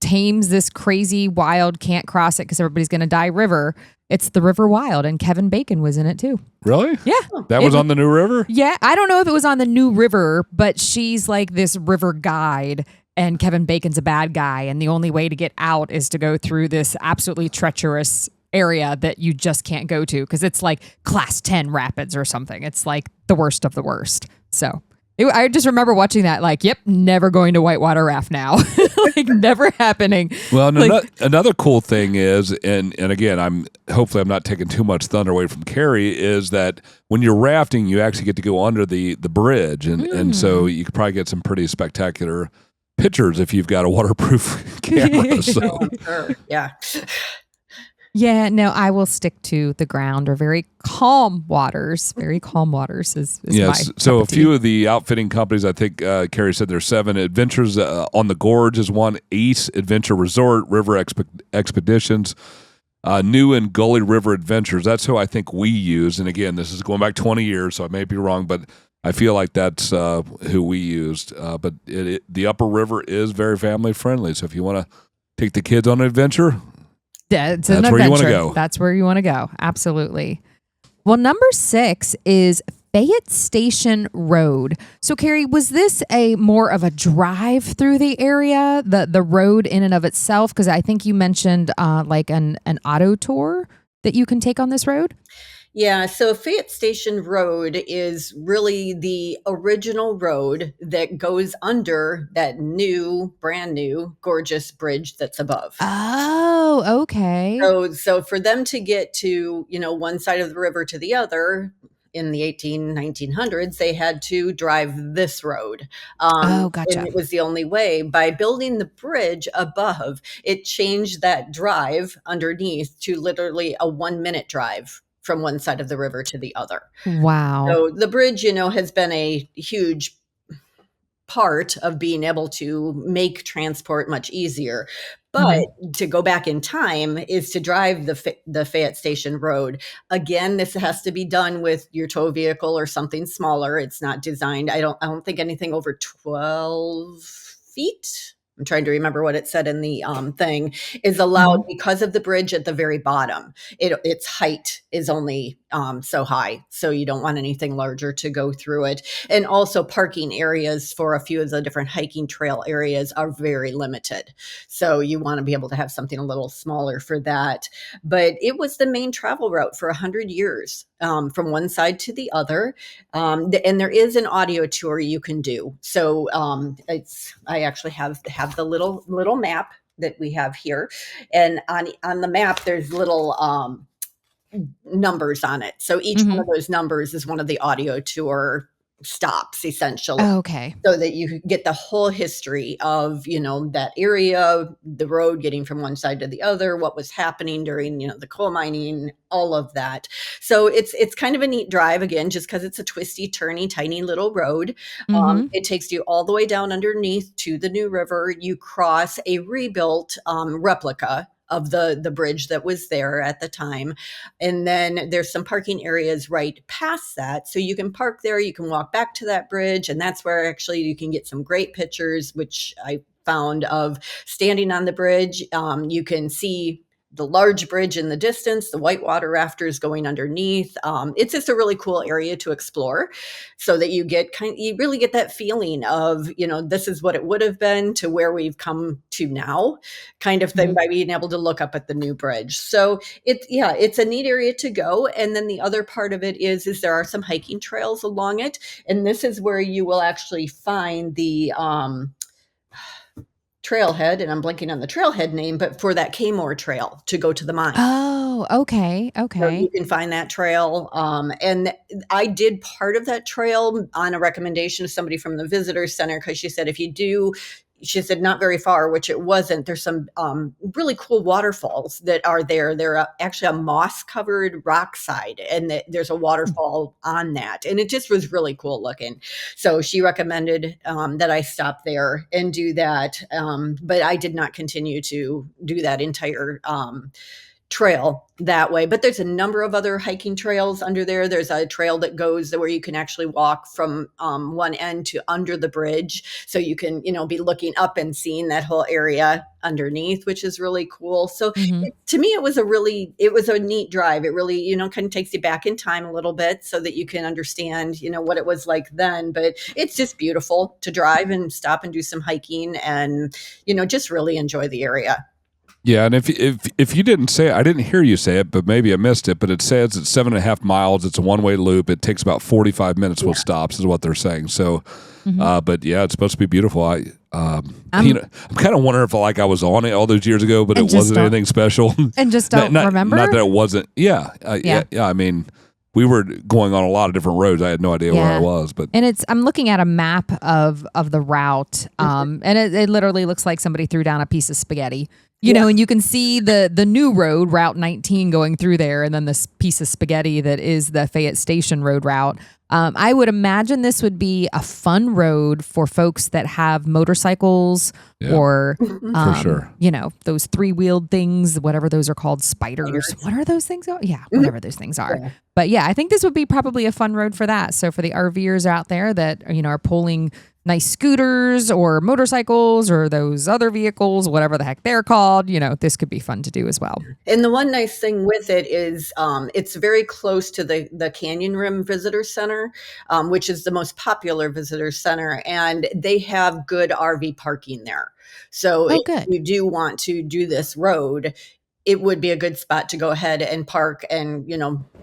B: tames this crazy, wild, can't cross it because everybody's going to die river, it's the River Wild, and Kevin Bacon was in it too.
A: Really?
B: Yeah.
A: That was on the New River?
B: Yeah. I don't know if it was on the New River, but she's like this river guide. And Kevin Bacon's a bad guy, and the only way to get out is to go through this absolutely treacherous area that you just can't go to because it's like class 10 rapids or something. It's like the worst of the worst. So I just remember watching that like, yep, never going to whitewater raft now. Like never happening.
A: Well, another cool thing is, and again, hopefully I'm not taking too much thunder away from Carrie, is that when you're rafting, you actually get to go under the bridge. And so you could probably get some pretty spectacular pictures if you've got a waterproof camera. So.
D: Sure. Yeah.
B: Yeah, no, I will stick to the ground or very calm waters. Very calm waters is
A: yes. So a few of the outfitting companies, I think Carrie said there's 7. Adventures on the Gorge is one. Ace Adventure Resort, River Expeditions, New and Gully River Adventures. That's who I think we use. And again, this is going back 20 years, so I may be wrong, but I feel like that's who we used. But the upper river is very family friendly. So if you want to take the kids on an adventure,
B: that's
A: where you want to go.
B: That's where you want to go. Absolutely. Well, number 6 is Fayette Station Road. So, Carrie, was this more of a drive through the area, the road in and of itself? Because I think you mentioned like an auto tour that you can take on this road.
D: Yeah, so Fayette Station Road is really the original road that goes under that brand new, gorgeous bridge that's above.
B: Oh, okay.
D: So for them to get to, one side of the river to the other in the 1900s, they had to drive this road.
B: Gotcha.
D: And it was the only way. By building the bridge above, it changed that drive underneath to literally a 1-minute drive from one side of the river to the other.
B: Wow.
D: So the bridge, has been a huge part of being able to make transport much easier. But to go back in time is to drive the Fayette Station Road. Again, this has to be done with your tow vehicle or something smaller. It's not designed. I don't think anything over 12 feet. I'm trying to remember what it said in the thing is allowed because of the bridge at the very bottom. Its height is only so high, so you don't want anything larger to go through it. And also parking areas for a few of the different hiking trail areas are very limited. So you want to be able to have something a little smaller for that. But it was the main travel route for 100 years. From one side to the other. And there is an audio tour you can do. So I actually have the little map that we have here. And on the map, there's little numbers on it. So each one of those numbers is one of the audio tour stops, essentially.
B: Okay.
D: So that you get the whole history of, that area, the road getting from one side to the other, what was happening during, the coal mining, all of that. So it's kind of a neat drive, again, just because it's a twisty, turny, tiny little road. It takes you all the way down underneath to the New River. You cross a rebuilt replica of the bridge that was there at the time. And then there's some parking areas right past that. So you can park there, you can walk back to that bridge. And that's where actually you can get some great pictures, which I found of standing on the bridge. You can see the large bridge in the distance, the whitewater rafters going underneath. It's just a really cool area to explore so that you really get that feeling of, this is what it would have been to where we've come to now kind of thing by being able to look up at the new bridge. So it's a neat area to go. And then the other part of it is there are some hiking trails along it. And this is where you will actually find the, trailhead, and I'm blanking on the trailhead name, but for that Kmore Trail to go to the mine.
B: Oh, okay.
D: So you
B: Okay.
D: can find that trail. And I did part of that trail on a recommendation of somebody from the visitor center, because she said, if you do, she said, not very far, which it wasn't. There's some really cool waterfalls that are there. They're actually a moss covered rock side, and there's a waterfall on that. And it just was really cool looking. So she recommended that I stop there and do that. But I did not continue to do that entire trail that way. But there's a number of other hiking trails under there. There's a trail that goes where you can actually walk from one end to under the bridge, so you can be looking up and seeing that whole area underneath, which is really cool. So to me, it was a neat drive. It really kind of takes you back in time a little bit so that you can understand what it was like then. But it's just beautiful to drive and stop and do some hiking and just really enjoy the area.
A: Yeah, and if you didn't say it, I didn't hear you say it, but maybe I missed it, but it says it's 7.5 miles. It's a one-way loop. It takes about 45 minutes with stops is what they're saying. So, but yeah, it's supposed to be beautiful. I'm kind of wondering if I was on it all those years ago, but it wasn't anything special.
B: And just don't remember?
A: Not that it wasn't. Yeah. I mean, we were going on a lot of different roads. I had no idea where I was, but
B: I'm looking at a map of the route, and it literally looks like somebody threw down a piece of spaghetti. And you can see the new road, Route 19, going through there, and then this piece of spaghetti that is the Fayette Station Road route. I would imagine this would be a fun road for folks that have motorcycles or,
A: for sure.
B: Those 3-wheeled things, whatever those are called, spiders. What are those things? Yeah, whatever those things are. Yeah. But yeah, I think this would be probably a fun road for that. So for the RVers out there that are pulling nice scooters or motorcycles or those other vehicles, whatever the heck they're called, this could be fun to do as well.
D: And the one nice thing with it is it's very close to the Canyon Rim Visitor Center, which is the most popular visitor center, and they have good RV parking there. So if you do want to do this road, it would be a good spot to go ahead and park and,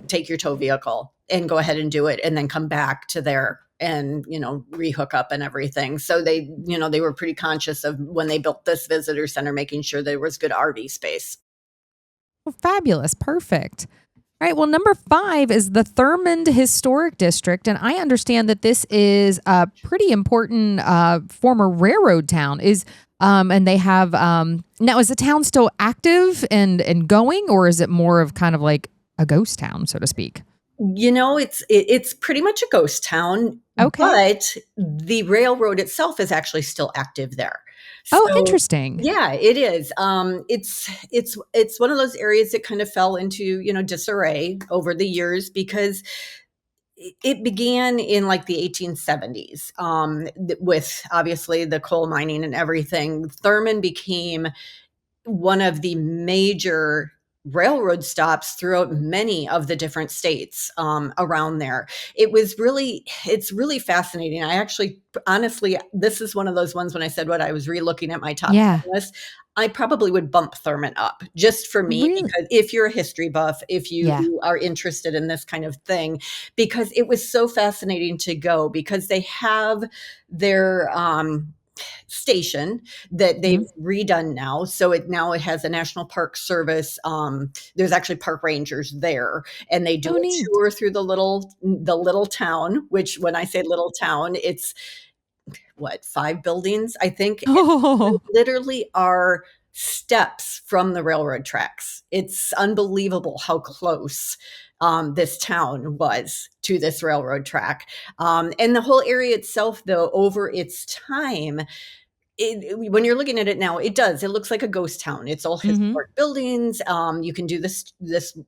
D: take your tow vehicle and go ahead and do it, and then come back to there and, rehook up and everything. So they were pretty conscious of, when they built this visitor center, making sure there was good RV space.
B: Well, fabulous. Perfect. All right. Well, number 5 is the Thurmond Historic District. And I understand that this is a pretty important former railroad town. And they have, now is the town still active and going, or is it more of kind of like a ghost town, so to speak?
D: It's pretty much a ghost town.
B: Okay.
D: But the railroad itself is actually still active there.
B: So, interesting.
D: Yeah, it is. It's one of those areas that kind of fell into, disarray over the years, because it began in like the 1870s with obviously the coal mining and everything. Thurmond became one of the major railroad stops throughout many of the different states around there. It's really fascinating. I actually, honestly, this is one of those ones when I said what I was re-looking at my top list, I probably would bump Thurmond up just for me, because if you're a history buff, if you are interested in this kind of thing, because it was so fascinating to go, because they have their station that they've redone now. So it has a National Park Service. There's actually park rangers there, and they do a tour through the little town, which, when I say little town, it's 5 buildings, I think. Literally are steps from the railroad tracks. It's unbelievable how close this town was to this railroad track. And the whole area itself, though, over its time, when you're looking at it now, it looks like a ghost town. It's all historic buildings. You can do this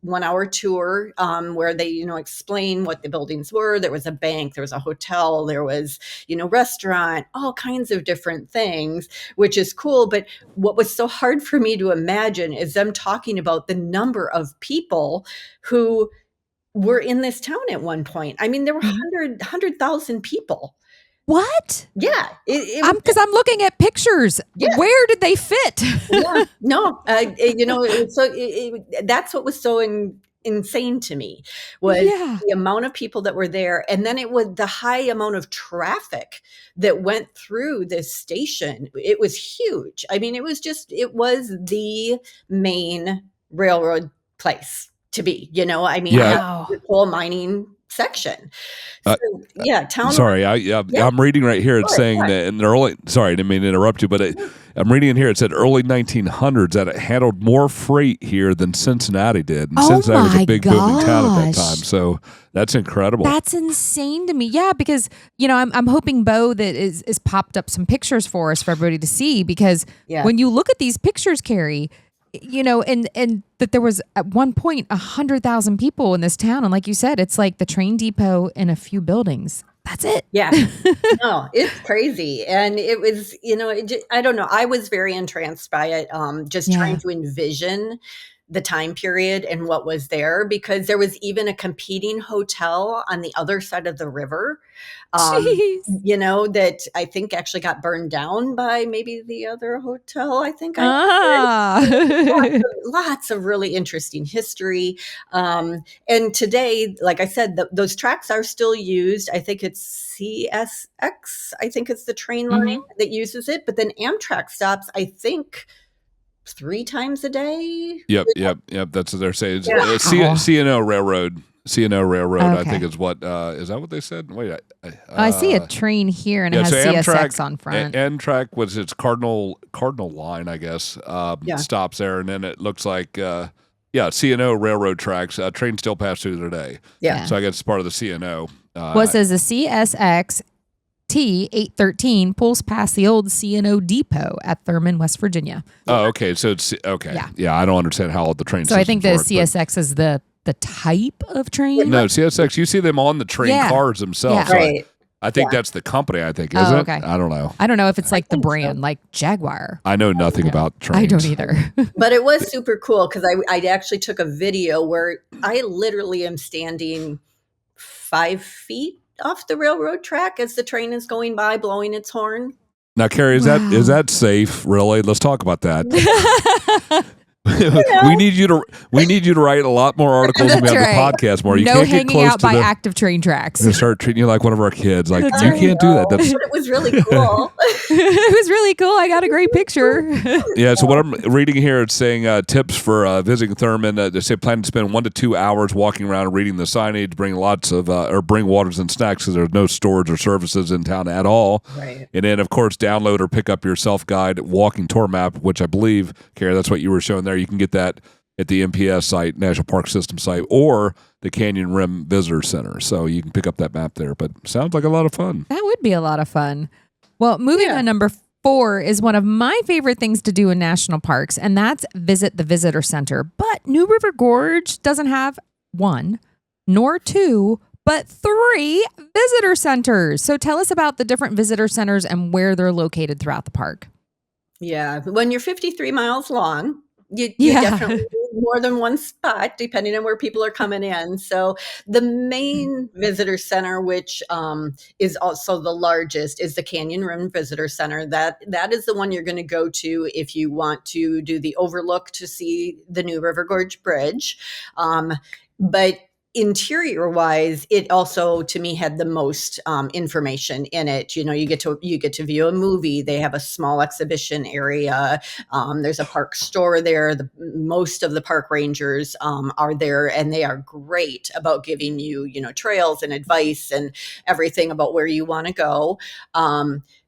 D: 1-hour tour where they, explain what the buildings were. There was a bank, there was a hotel, there was, restaurant, all kinds of different things, which is cool. But what was so hard for me to imagine is them talking about the number of people who were in this town at one point. I mean, there were 100,000 people.
B: What?
D: Yeah.
B: Because I'm looking at pictures. Yeah. Where did they fit?
D: Yeah. No, that's what was so insane to me, was the amount of people that were there. And then it was the high amount of traffic that went through this station. It was huge. I mean, it was the main railroad place to be, I mean,
B: Wow.
D: the coal mining section. So, town.
A: Sorry, I'm reading right here. It's saying that in the early. Sorry, I didn't mean to interrupt you, but I'm reading in here. It said early 1900s that it handled more freight here than Cincinnati did, and Cincinnati was a big booming town at that time. So that's incredible.
B: That's insane to me. Yeah, because I'm hoping Bo that is popped up some pictures for us for everybody to see, because when you look at these pictures, Carrie, and that there was at one point 100,000 people in this town, and like you said, it's like the train depot and a few buildings. That's it.
D: Yeah. No, it's crazy. And it was, I don't know. I was very entranced by it. Just trying to envision the time period and what was there, because there was even a competing hotel on the other side of the river, that I think actually got burned down by maybe the other hotel. I think lots of really interesting history. And today, like I said, those tracks are still used. I think it's CSX. I think it's the train line that uses it. But then Amtrak stops, I think, 3 times a day.
A: Yep. That's what they're saying. CNO Railroad. CNO Railroad, okay. I think is what is that what they said? Wait,
B: I see a train here and it has CSX on front.
A: Amtrak was its Cardinal line, I guess. Stops there, and then it looks like CNO Railroad tracks. Trains still pass through today. Yeah, so I guess it's part of the CNO.
B: It says the CSX T813 pulls past the old CNO depot at Thurmond, West Virginia.
A: Oh, okay. So it's okay. Yeah, I don't understand how all the trains.
B: So I think the CSX is the type of train.
A: No, CSX. You see them on the train cars themselves. Yeah.
D: Right.
A: I think that's the company. I think isn't it? I don't know.
B: I don't know if it's like the brand, like Jaguar.
A: I know nothing about trains.
B: I don't either.
D: But it was super cool because I actually took a video where I literally am standing 5 feet off the railroad track as the train is going by, blowing its horn.
A: Now, Carrie, is that safe? Really? Let's talk about that. We need you to write a lot more articles and we have the podcast more. You can't get
B: hanging out by active train tracks.
A: And start treating you like one of our kids. Like you can't do that.
D: It was really cool.
B: It was really cool. I got a great picture.
A: Yeah. So what I'm reading here, it's saying tips for visiting Thurmond. They say plan to spend 1 to 2 hours walking around and reading the signage. Bring lots of bring waters and snacks because there's no storage or services in town at all.
D: Right.
A: And then of course download or pick up your self guide walking tour map, which I believe, Carrie, that's what you were showing there. You can get that at the NPS site, National Park System site, or the Canyon Rim Visitor Center. So you can pick up that map there. But sounds like a lot of fun.
B: That would be a lot of fun. Well, moving on, number 4 is one of my favorite things to do in national parks, and that's visit the visitor center. But New River Gorge doesn't have 1, nor 2, but 3 visitor centers. So tell us about the different visitor centers and where they're located throughout the park.
D: Yeah. When you're 53 miles long, you definitely need more than one spot, depending on where people are coming in. So the main visitor center, which is also the largest, is the Canyon Rim Visitor Center. That is the one you're going to go to if you want to do the overlook to see the new River Gorge Bridge. But interior wise, it also to me had the most information in it. You get to view a movie. They have a small exhibition area. There's a park store there. Most of the park rangers are there, and they are great about giving you trails and advice and everything about where you want to go.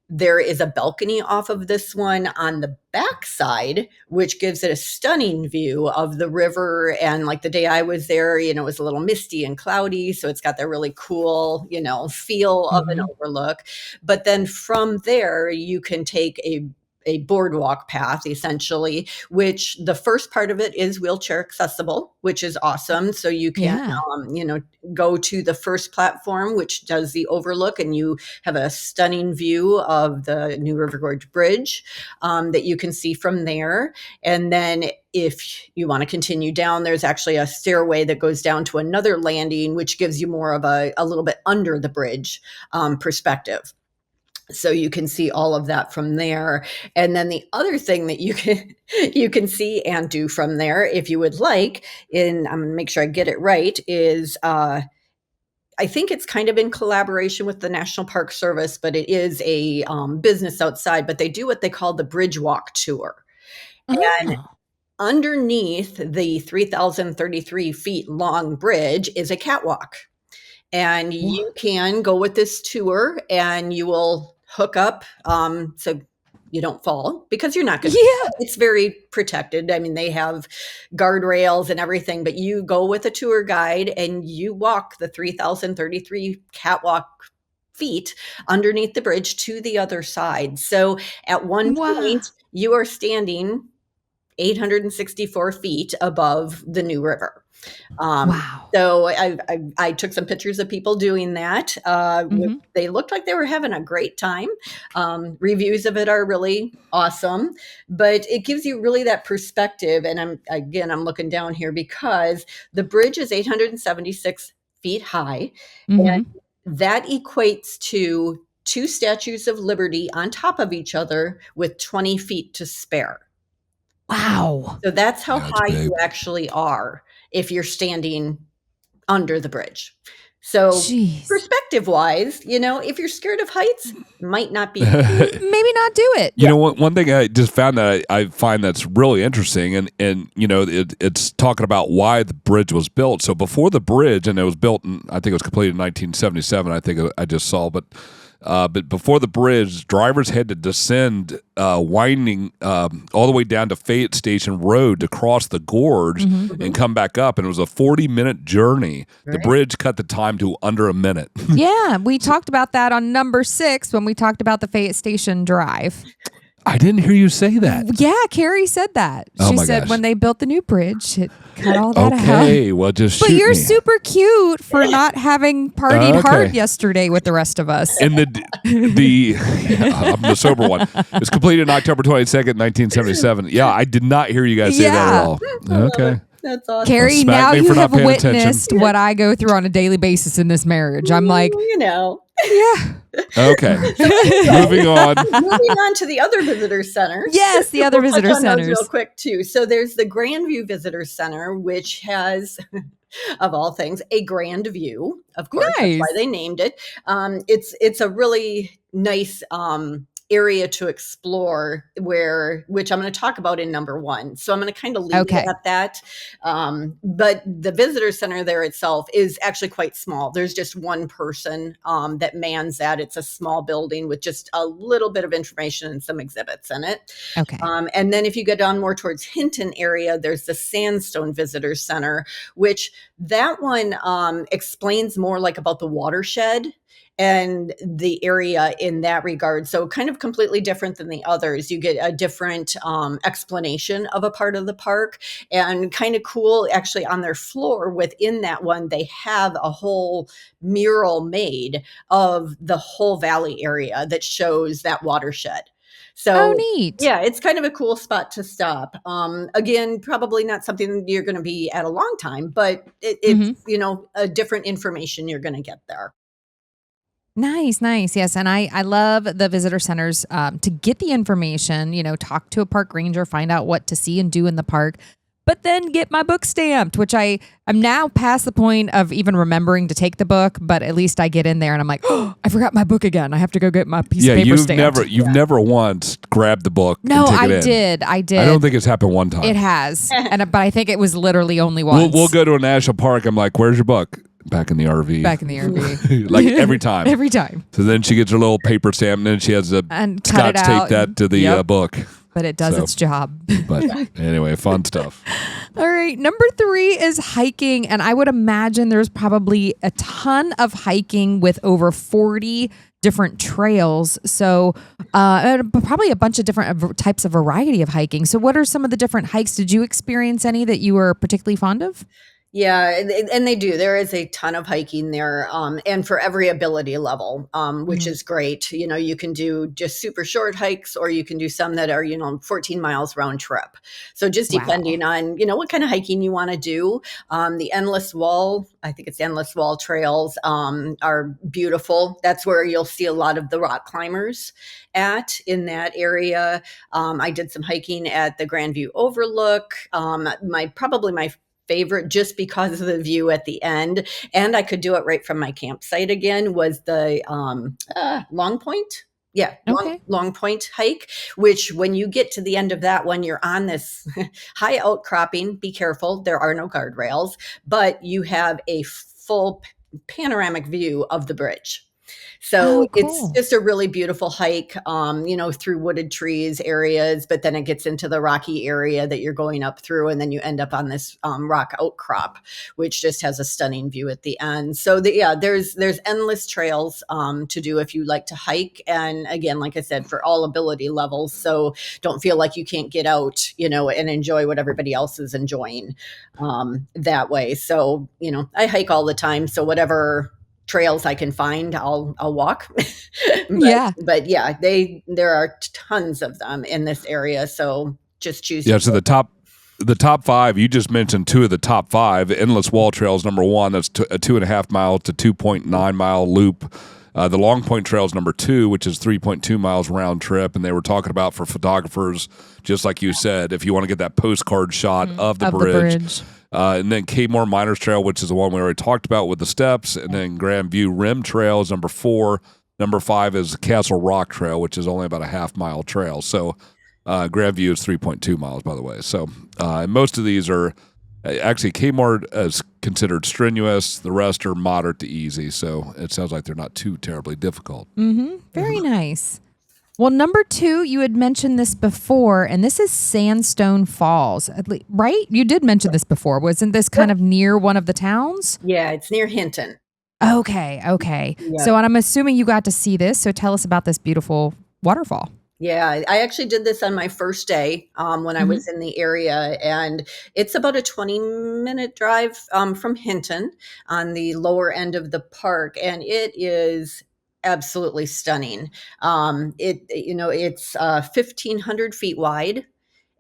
D: There is a balcony off of this one on the backside, which gives it a stunning view of the river. And like the day I was there, it was a little misty and cloudy. So it's got that really cool, feel of an overlook. But then from there, you can take a boardwalk path, essentially, which the first part of it is wheelchair accessible, which is awesome. So you can, go to the first platform, which does the overlook, and you have a stunning view of the New River Gorge Bridge that you can see from there. And then if you want to continue down, there's actually a stairway that goes down to another landing, which gives you more of a little bit under the bridge perspective. So you can see all of that from there. And then the other thing that you can see and do from there, if you would like, I'm going to make sure I get it right, is I think it's kind of in collaboration with the National Park Service, but it is a business outside, but they do what they call the Bridge Walk Tour. And underneath the 3,033 feet long bridge is a catwalk. And you can go with this tour and you will hook up so you don't fall, because you're not going to.
B: Yeah.
D: It's very protected. I mean, they have guardrails and everything, but you go with a tour guide and you walk the 3,033 catwalk feet underneath the bridge to the other side. So at one point, you are standing 864 feet above the New River.
B: Wow.
D: So I took some pictures of people doing that. They looked like they were having a great time. Reviews of it are really awesome, but it gives you really that perspective. And I'm looking down here because the bridge is 876 feet high. And that equates to 2 statues of Liberty on top of each other with 20 feet to spare.
B: Wow.
D: So that's how high you actually are if you're standing under the bridge. So perspective wise, if you're scared of heights, might not be.
B: Maybe not do it.
A: You know, one thing I just found that I find that's really interesting, and it's talking about why the bridge was built. So before the bridge, and it was built I think it was completed in 1977, I think I just saw, but before the bridge, drivers had to descend winding all the way down to Fayette Station Road to cross the gorge and come back up. And it was a 40-minute journey. Right. The bridge cut the time to under a minute.
B: Yeah, we talked about that on number 6 when we talked about the Fayette Station Drive.
A: I didn't hear you say that.
B: Yeah, Carrie said that. She said when they built the new bridge, it cut all that out.
A: Okay, well, just
B: But
A: shoot
B: you're
A: me.
B: super cute for not having partied hard yesterday with the rest of us.
A: And I'm the sober one. It was completed on October 22nd, 1977. Yeah, I did not hear you guys say that at all. Okay.
D: That's awesome.
B: Carrie, now you have witnessed what I go through on a daily basis in this marriage. I'm like, yeah.
A: Okay. Moving on.
D: Moving on to the other visitor centers.
B: Yes, the other visitor centers.
D: Real quick too. So there's the Grandview Visitor Center, which has, of all things, a grand view. Of course, that's why they named it. It's a really nice area to explore, which I'm going to talk about in number 1. So I'm going to kind of leave it at that. But the visitor center there itself is actually quite small. There's just one person that mans that. It's a small building with just a little bit of information and some exhibits in it.
B: Okay.
D: And then if you go down more towards Hinton area, there's the Sandstone Visitor Center, which that one explains more like about the watershed and the area in that regard. So kind of completely different than the others. You get a different explanation of a part of the park, and kind of cool. Actually, on their floor within that one, they have a whole mural made of the whole valley area that shows that watershed. So
B: neat.
D: Yeah, it's kind of a cool spot to stop. Again, probably not something you're going to be at a long time, but it's, a different information you're going to get there.
B: Nice. Yes. And I love the visitor centers to get the information, talk to a park ranger, find out what to see and do in the park, but then get my book stamped, which I'm now past the point of even remembering to take the book, but at least I get in there and I'm like, oh, I forgot my book again. I have to go get my piece of paper stamped.
A: You've never once grabbed the book.
B: No,
A: and
B: I did.
A: I don't think it's happened one time.
B: It has. But I think it was literally only once.
A: We'll go to a national park. I'm like, where's your book? Back in the RV. Like every time.
B: Every time.
A: So then she gets her little paper stamp and then she has a scotch tape that to the book.
B: But it does its job.
A: But anyway, fun stuff.
B: All right. Number 3 is hiking. And I would imagine there's probably a ton of hiking with over 40 different trails. So probably a bunch of different types of variety of hiking. So what are some of the different hikes? Did you experience any that you were particularly fond of?
D: Yeah, and they do. There is a ton of hiking there, and for every ability level, which is great. You can do just super short hikes, or you can do some that are, 14 miles round trip. So just depending on, what kind of hiking you want to do. The Endless Wall, I think it's Endless Wall trails, are beautiful. That's where you'll see a lot of the rock climbers in that area. I did some hiking at the Grandview Overlook. My favorite, just because of the view at the end, and I could do it right from my campsite again, was the Long Point Yeah, long point hike, which when you get to the end of that one, you're on this high outcropping. Be careful, there are no guardrails, but you have a full panoramic view of the bridge. So
B: cool.
D: It's just a really beautiful hike, through wooded trees areas, but then it gets into the rocky area that you're going up through. And then you end up on this rock outcrop, which just has a stunning view at the end. So there's endless trails to do if you like to hike. And again, like I said, for all ability levels. So don't feel like you can't get out, and enjoy what everybody else is enjoying that way. So, I hike all the time. So whatever trails I can find, I'll walk. But there are tons of them in this area. So just choose.
A: Yeah. So the top 5, you just mentioned 2 of the top 5. Endless Wall Trail is number 1. That's a 2.5 mile to 2.9 mile loop. The Long Point Trail is number 2, which is 3.2 miles round trip. And they were talking about for photographers, just like you said, if you want to get that postcard shot of the bridge. And then Kmore Miners Trail, which is the one we already talked about with the steps. And then Grandview Rim Trail is number 4. Number 5 is Castle Rock Trail, which is only about a half-mile trail. So Grandview is 3.2 miles, by the way. So and most of these are actually Kmore is considered strenuous. The rest are moderate to easy. So it sounds like they're not too terribly difficult.
B: Mm-hmm. Very nice. Well, number 2, you had mentioned this before, and this is Sandstone Falls, right? You did mention this before. Wasn't this kind of near one of the towns?
D: Yeah, it's near Hinton.
B: Okay. Yeah. So I'm assuming you got to see this. So tell us about this beautiful waterfall.
D: Yeah, I actually did this on my first day when I was in the area, and it's about a 20-minute drive from Hinton on the lower end of the park, and it is absolutely stunning. It's 1,500 feet wide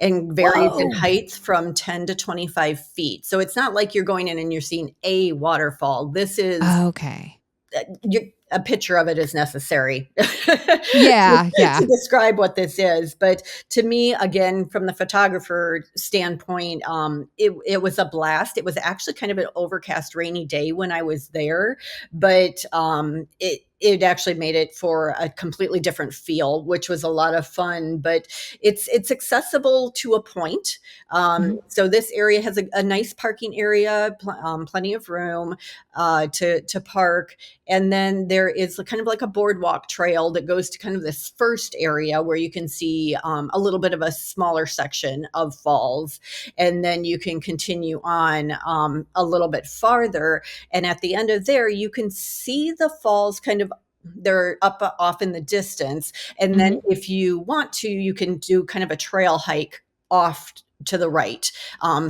D: and varies in heights from 10 to 25 feet. So it's not like you're going in and you're seeing a waterfall. This is a picture of it is necessary. To describe what this is. But to me, again, from the photographer standpoint, it was a blast. It was actually kind of an overcast, rainy day when I was there, but it actually made it for a completely different feel, which was a lot of fun. But it's accessible to a point. So this area has a nice parking area, plenty of room to park. And then there is kind of like a boardwalk trail that goes to kind of this first area where you can see a little bit of a smaller section of falls. And then you can continue on a little bit farther. And at the end of there, you can see the falls kind of, they're up off in the distance. And then if you want to, you can do kind of a trail hike off to the right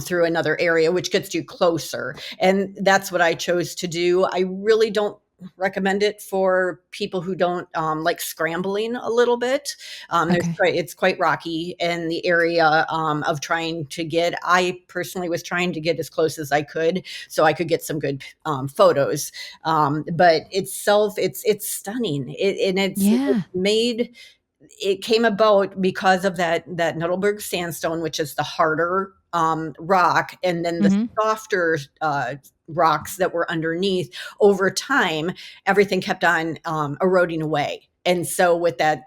D: through another area, which gets you closer. And that's what I chose to do. I really don't recommend it for people who don't like scrambling a little bit. It's quite rocky in the area of trying to get. I personally was trying to get as close as I could so I could get some good photos. But itself, it's stunning. It came about because of that Nuttleberg sandstone, which is the harder rock, and then the softer rocks that were underneath. Over time, everything kept on eroding away. And so with that,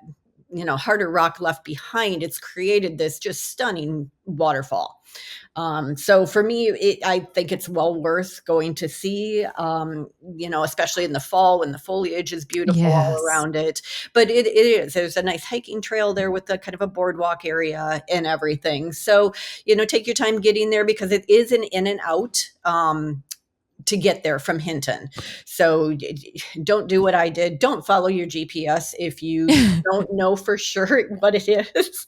D: harder rock left behind, it's created this just stunning waterfall. So for me, I think it's well worth going to see, especially in the fall when the foliage is beautiful all around it. But it is, there's a nice hiking trail there with the kind of a boardwalk area and everything. So, take your time getting there because it is an in and out to get there from Hinton. So don't do what I did. Don't follow your GPS if you don't know for sure what it is.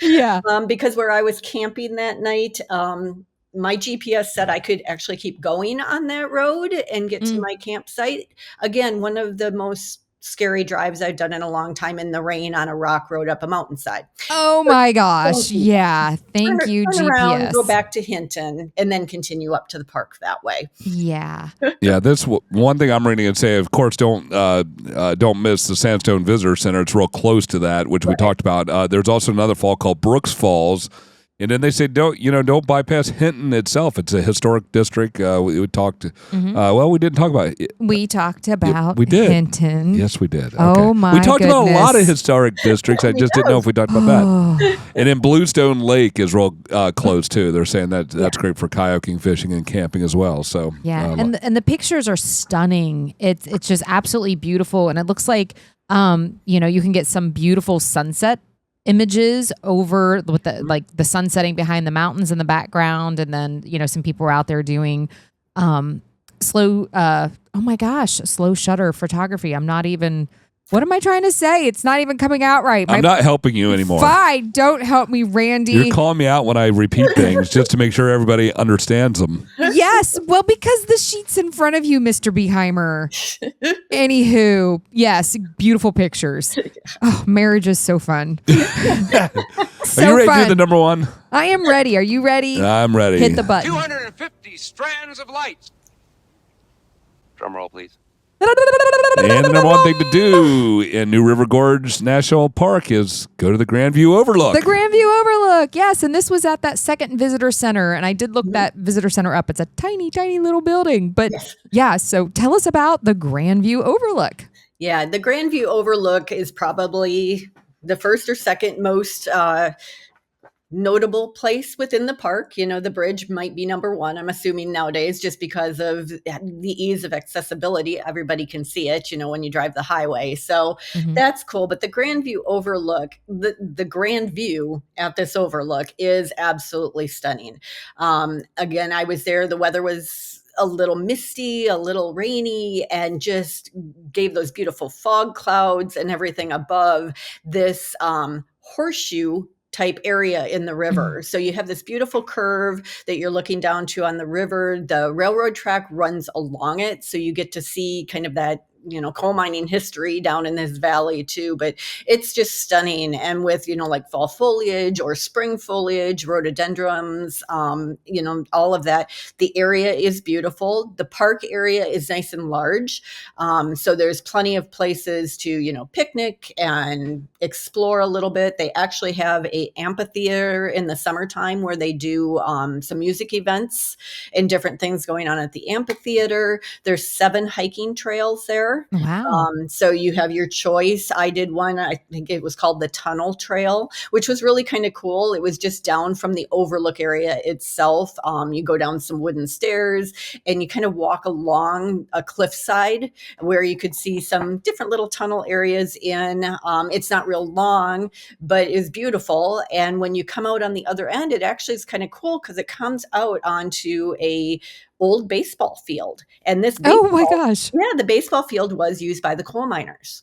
B: Yeah.
D: Because where I was camping that night, my GPS said I could actually keep going on that road and get to my campsite. Again, one of the most scary drives I've done in a long time in the rain on a rock road up a mountainside.
B: Oh my gosh. Yeah. Thank you,
D: turn
B: GPS.
D: Around, go back to Hinton and then continue up to the park that way.
B: Yeah.
A: Yeah. This one thing I'm reading and say, of course, don't miss the Sandstone Visitor Center. It's real close to that, which we talked about. There's also another fall called Brooks Falls. And then they say don't bypass Hinton itself. It's a historic district. We talked. We didn't talk about it.
B: We talked about
A: we did.
B: Hinton.
A: Yes, we did. Okay.
B: Oh my!
A: We talked
B: about
A: a lot of historic districts. I just didn't know if we talked about that. And then Bluestone Lake is real close too. They're saying that's great for kayaking, fishing, and camping as well. So
B: and the pictures are stunning. It's just absolutely beautiful, and it looks like you can get some beautiful sunset images over with the sun setting behind the mountains in the background, and then some people were out there doing slow shutter photography. What am I trying to say? It's not even coming out right.
A: I'm not helping you anymore.
B: Fine, don't help me, Randy.
A: You're calling me out when I repeat things just to make sure everybody understands them.
B: Yes, well, because the sheet's in front of you, Mr. Beheimer. Anywho, yes, beautiful pictures. Oh, marriage is so fun.
A: Are you ready to do the number one?
B: I am ready. Are you ready?
A: I'm ready.
B: Hit the button.
E: 250 strands of light. Drum roll, please.
A: And the number one thing to do in New River Gorge National Park is go to the Grandview Overlook.
B: The Grandview Overlook, yes. And this was at that second visitor center. And I did look that visitor center up. It's a tiny, tiny little building. But so tell us about the Grandview Overlook.
D: Yeah, the Grandview Overlook is probably the first or second most notable place within the park. The bridge might be number one, I'm assuming nowadays, just because of the ease of accessibility. Everybody can see it, when you drive the highway. So that's cool. But the Grandview Overlook, the grand view at this overlook is absolutely stunning. Again, I was there. The weather was a little misty, a little rainy, and just gave those beautiful fog clouds and everything above this horseshoe type area in the river. So you have this beautiful curve that you're looking down to on the river. The railroad track runs along it. So you get to see kind of that coal mining history down in this valley too, but it's just stunning. And with, like fall foliage or spring foliage, rhododendrons, all of that, the area is beautiful. The park area is nice and large. So there's plenty of places to, picnic and explore a little bit. They actually have a amphitheater in the summertime where they do some music events and different things going on at the amphitheater. There's 7 hiking trails there.
B: Wow.
D: So you have your choice. I did one, I think it was called the Tunnel Trail, which was really kind of cool. It was just down from the overlook area itself. You go down some wooden stairs and you kind of walk along a cliffside where you could see some different little tunnel areas in. It's not real long, but it's beautiful. And when you come out on the other end, it actually is kind of cool because it comes out onto a old baseball field. And this
B: oh my gosh.
D: Yeah, the baseball field was used by the coal miners.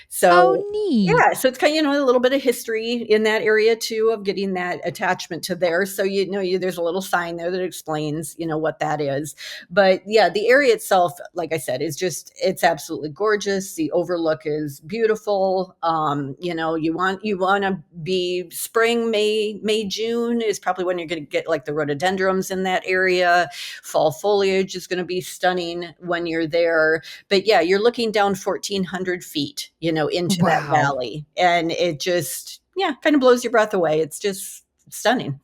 D: So
B: neat.
D: Yeah, so it's kind of, a little bit of history in that area too, of getting that attachment to there. So, there's a little sign there that explains, what that is. But yeah, the area itself, like I said, it's absolutely gorgeous. The overlook is beautiful. You want to be spring, May, June is probably when you're going to get like the rhododendrons in that area. Fall foliage is going to be stunning when you're there. But yeah, you're looking down 1,400 feet, into that valley. And it just, kind of blows your breath away. It's just stunning.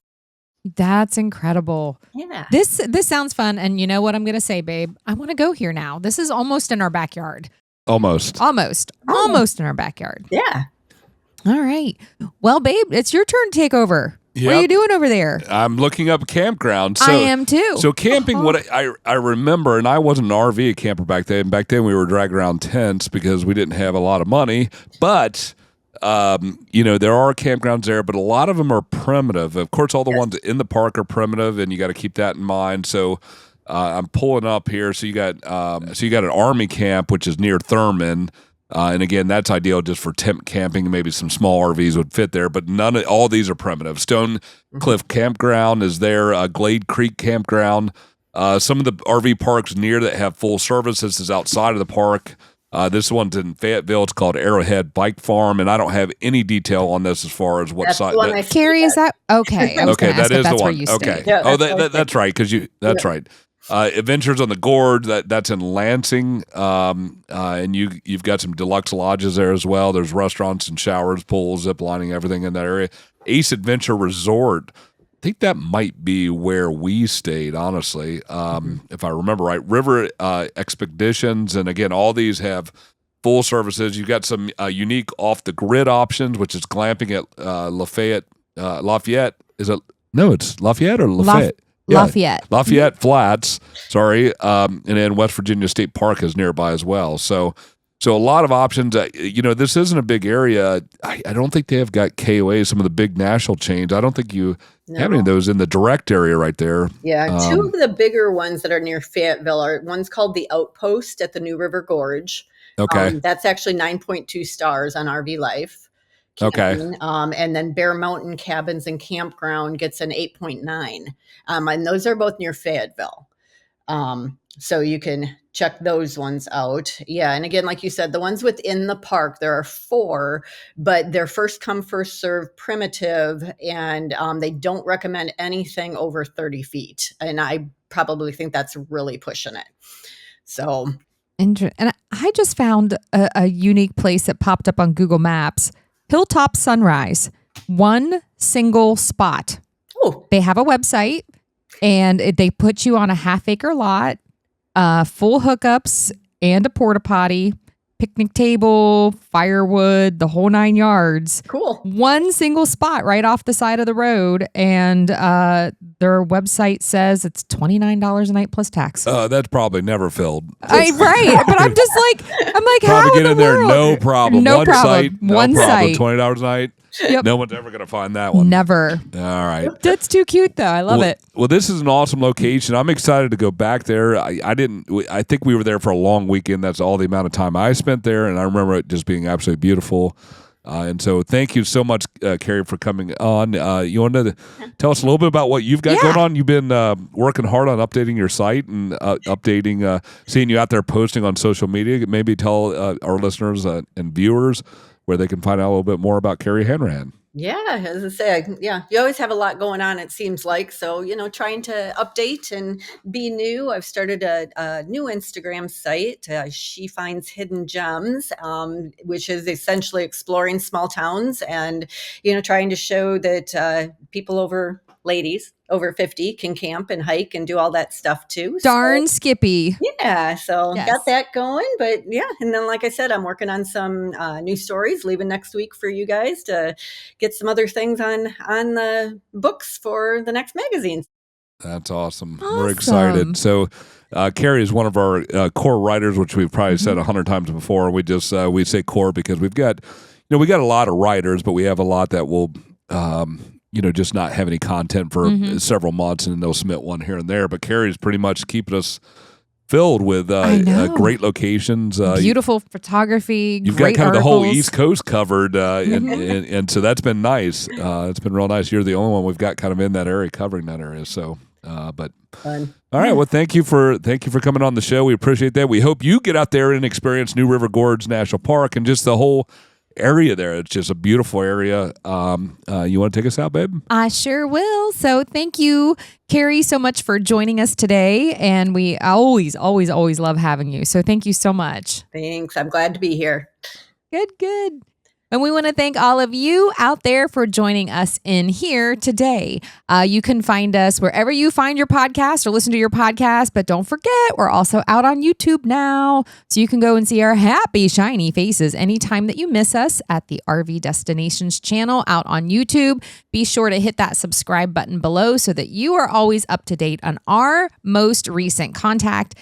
B: That's incredible.
D: Yeah.
B: This sounds fun. And you know what I'm going to say, babe? I want to go here now. This is almost in our backyard.
A: Almost
B: in our backyard.
D: Yeah.
B: All right. Well, babe, it's your turn to take over. Yep. What are you doing over there?
A: I'm looking up campgrounds. So,
B: I am too.
A: So camping, what I remember, and I wasn't an RV camper back then. Back then we were dragging around tents because we didn't have a lot of money. But, there are campgrounds there, but a lot of them are primitive. Of course, all the ones in the park are primitive, and you got to keep that in mind. So I'm pulling up here. So you got an army camp, which is near Thurmond. And again, that's ideal just for tent camping. Maybe some small RVs would fit there, but all these are primitive. Stone Cliff Campground is there. Glade Creek Campground. Some of the RV parks near that have full service. This is outside of the park. This one's in Fayetteville. It's called Arrowhead Bike Farm, and I don't have any detail on this as far as what side.
B: Carrie, is that okay?
A: Okay, that is the one.
B: Okay.
A: Yeah, that's right. That's right. Adventures on the Gorge, that's in Lansing, and you've got some deluxe lodges there as well. There's restaurants and showers, pools, zip lining, everything in that area. Ace Adventure Resort think that might be where we stayed, honestly, if I remember right. River Expeditions, and again, all these have full services. You've got some unique off-the-grid options, which is glamping at Lafayette. Is it? No, it's Lafayette or Lafayette? Lafayette Flats, sorry. And then West Virginia State Park is nearby as well. So a lot of options. This isn't a big area. I don't think they have got KOA, some of the big national chains. I don't think you have any of those in the direct area right there.
D: Yeah, two of the bigger ones that are near Fayetteville are, one's called the Outpost at the New River Gorge.
A: Okay.
D: That's actually 9.2 stars on RV Life.
A: Okay.
D: And then Bear Mountain Cabins and Campground gets an 8.9. And those are both near Fayetteville. So you can check those ones out. Yeah. And again, like you said, the ones within the park, there are 4, but they're first come, first serve primitive. And they don't recommend anything over 30 feet. And I probably think that's really pushing it. So.
B: And I just found a unique place that popped up on Google Maps. Hilltop Sunrise, one single spot.
D: Oh.
B: They have a website, and they put you on a half-acre lot, full hookups, and a porta potty, picnic table, firewood, the whole 9 yards.
D: Cool.
B: One single spot right off the side of the road, and their website says it's $29 a night plus tax.
A: That's probably never filled.
B: Right, but I'm like, how
A: probably
B: in
A: get in
B: the
A: there,
B: world?
A: no problem.
B: No
A: one
B: problem.
A: site, no
B: One
A: problem.
B: site.
A: $20 a night.
B: Yep.
A: No one's ever going to find that one.
B: Never.
A: All right.
B: That's too cute, though. I love it.
A: Well, this is an awesome location. I'm excited to go back there. I think we were there for a long weekend. That's all the amount of time I spent there, and I remember it just being absolutely beautiful. And so thank you so much, Carrie, for coming on. You wanted to tell us a little bit about what you've got going on? You've been working hard on updating your site and seeing you out there posting on social media. Maybe tell our listeners and viewers where they can find out a little bit more about Carrie Hanrahan.
D: Yeah, as I say, you always have a lot going on, it seems like. So, trying to update and be new. I've started a new Instagram site, She Finds Hidden Gems, which is essentially exploring small towns and, trying to show that ladies over 50 can camp and hike and do all that stuff too.
B: Darn Skippy.
D: Yeah. So
B: Yes.
D: got that going, but yeah. And then, like I said, I'm working on some new stories, leaving next week for you guys to get some other things on the books for the next magazine.
A: That's awesome. We're excited. So Carrie is one of our core writers, which we've probably said 100 times before. We just we say core because we've got we got a lot of writers, but we have a lot that will just not have any content for several months, and then they'll submit one here and there. But Carrie's pretty much keeping us filled with great locations.
B: Beautiful photography.
A: You've
B: great
A: got kind
B: articles.
A: of the whole East Coast covered, and so that's been nice. It's been real nice. You're the only one we've got kind of in that area, covering that area. So, but
D: fun.
A: All right. Well, thank you for coming on the show. We appreciate that. We hope you get out there and experience New River Gorge National Park and just the whole area there. It's just a beautiful area. You want to take us out, babe?
B: I sure will. So thank you, Carrie, so much for joining us today. And we always love having you. So thank you so much.
D: Thanks. I'm glad to be here.
B: Good. And we want to thank all of you out there for joining us in here today. You can find us wherever you find your podcast or listen to your podcast. But don't forget, we're also out on YouTube now. So you can go and see our happy, shiny faces anytime that you miss us at the RV Destinations channel out on YouTube. Be sure to hit that subscribe button below so that you are always up to date on our most recent contact.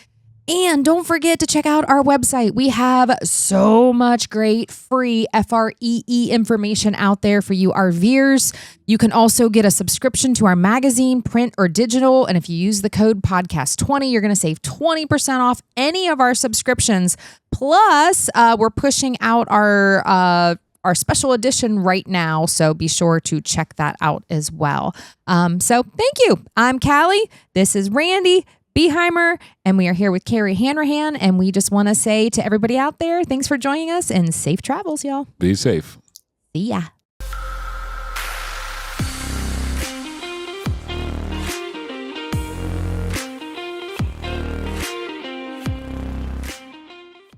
B: And don't forget to check out our website. We have so much great free FREE information out there for you RVers. You can also get a subscription to our magazine, print or digital. And if you use the code podcast20, you're going to save 20% off any of our subscriptions. Plus, we're pushing out our special edition right now. So be sure to check that out as well. So thank you. I'm Callie. This is Randy Beheimer, and we are here with Carrie Hanrahan, and we just want to say to everybody out there, thanks for joining us and safe travels, y'all.
A: Be safe.
B: See ya.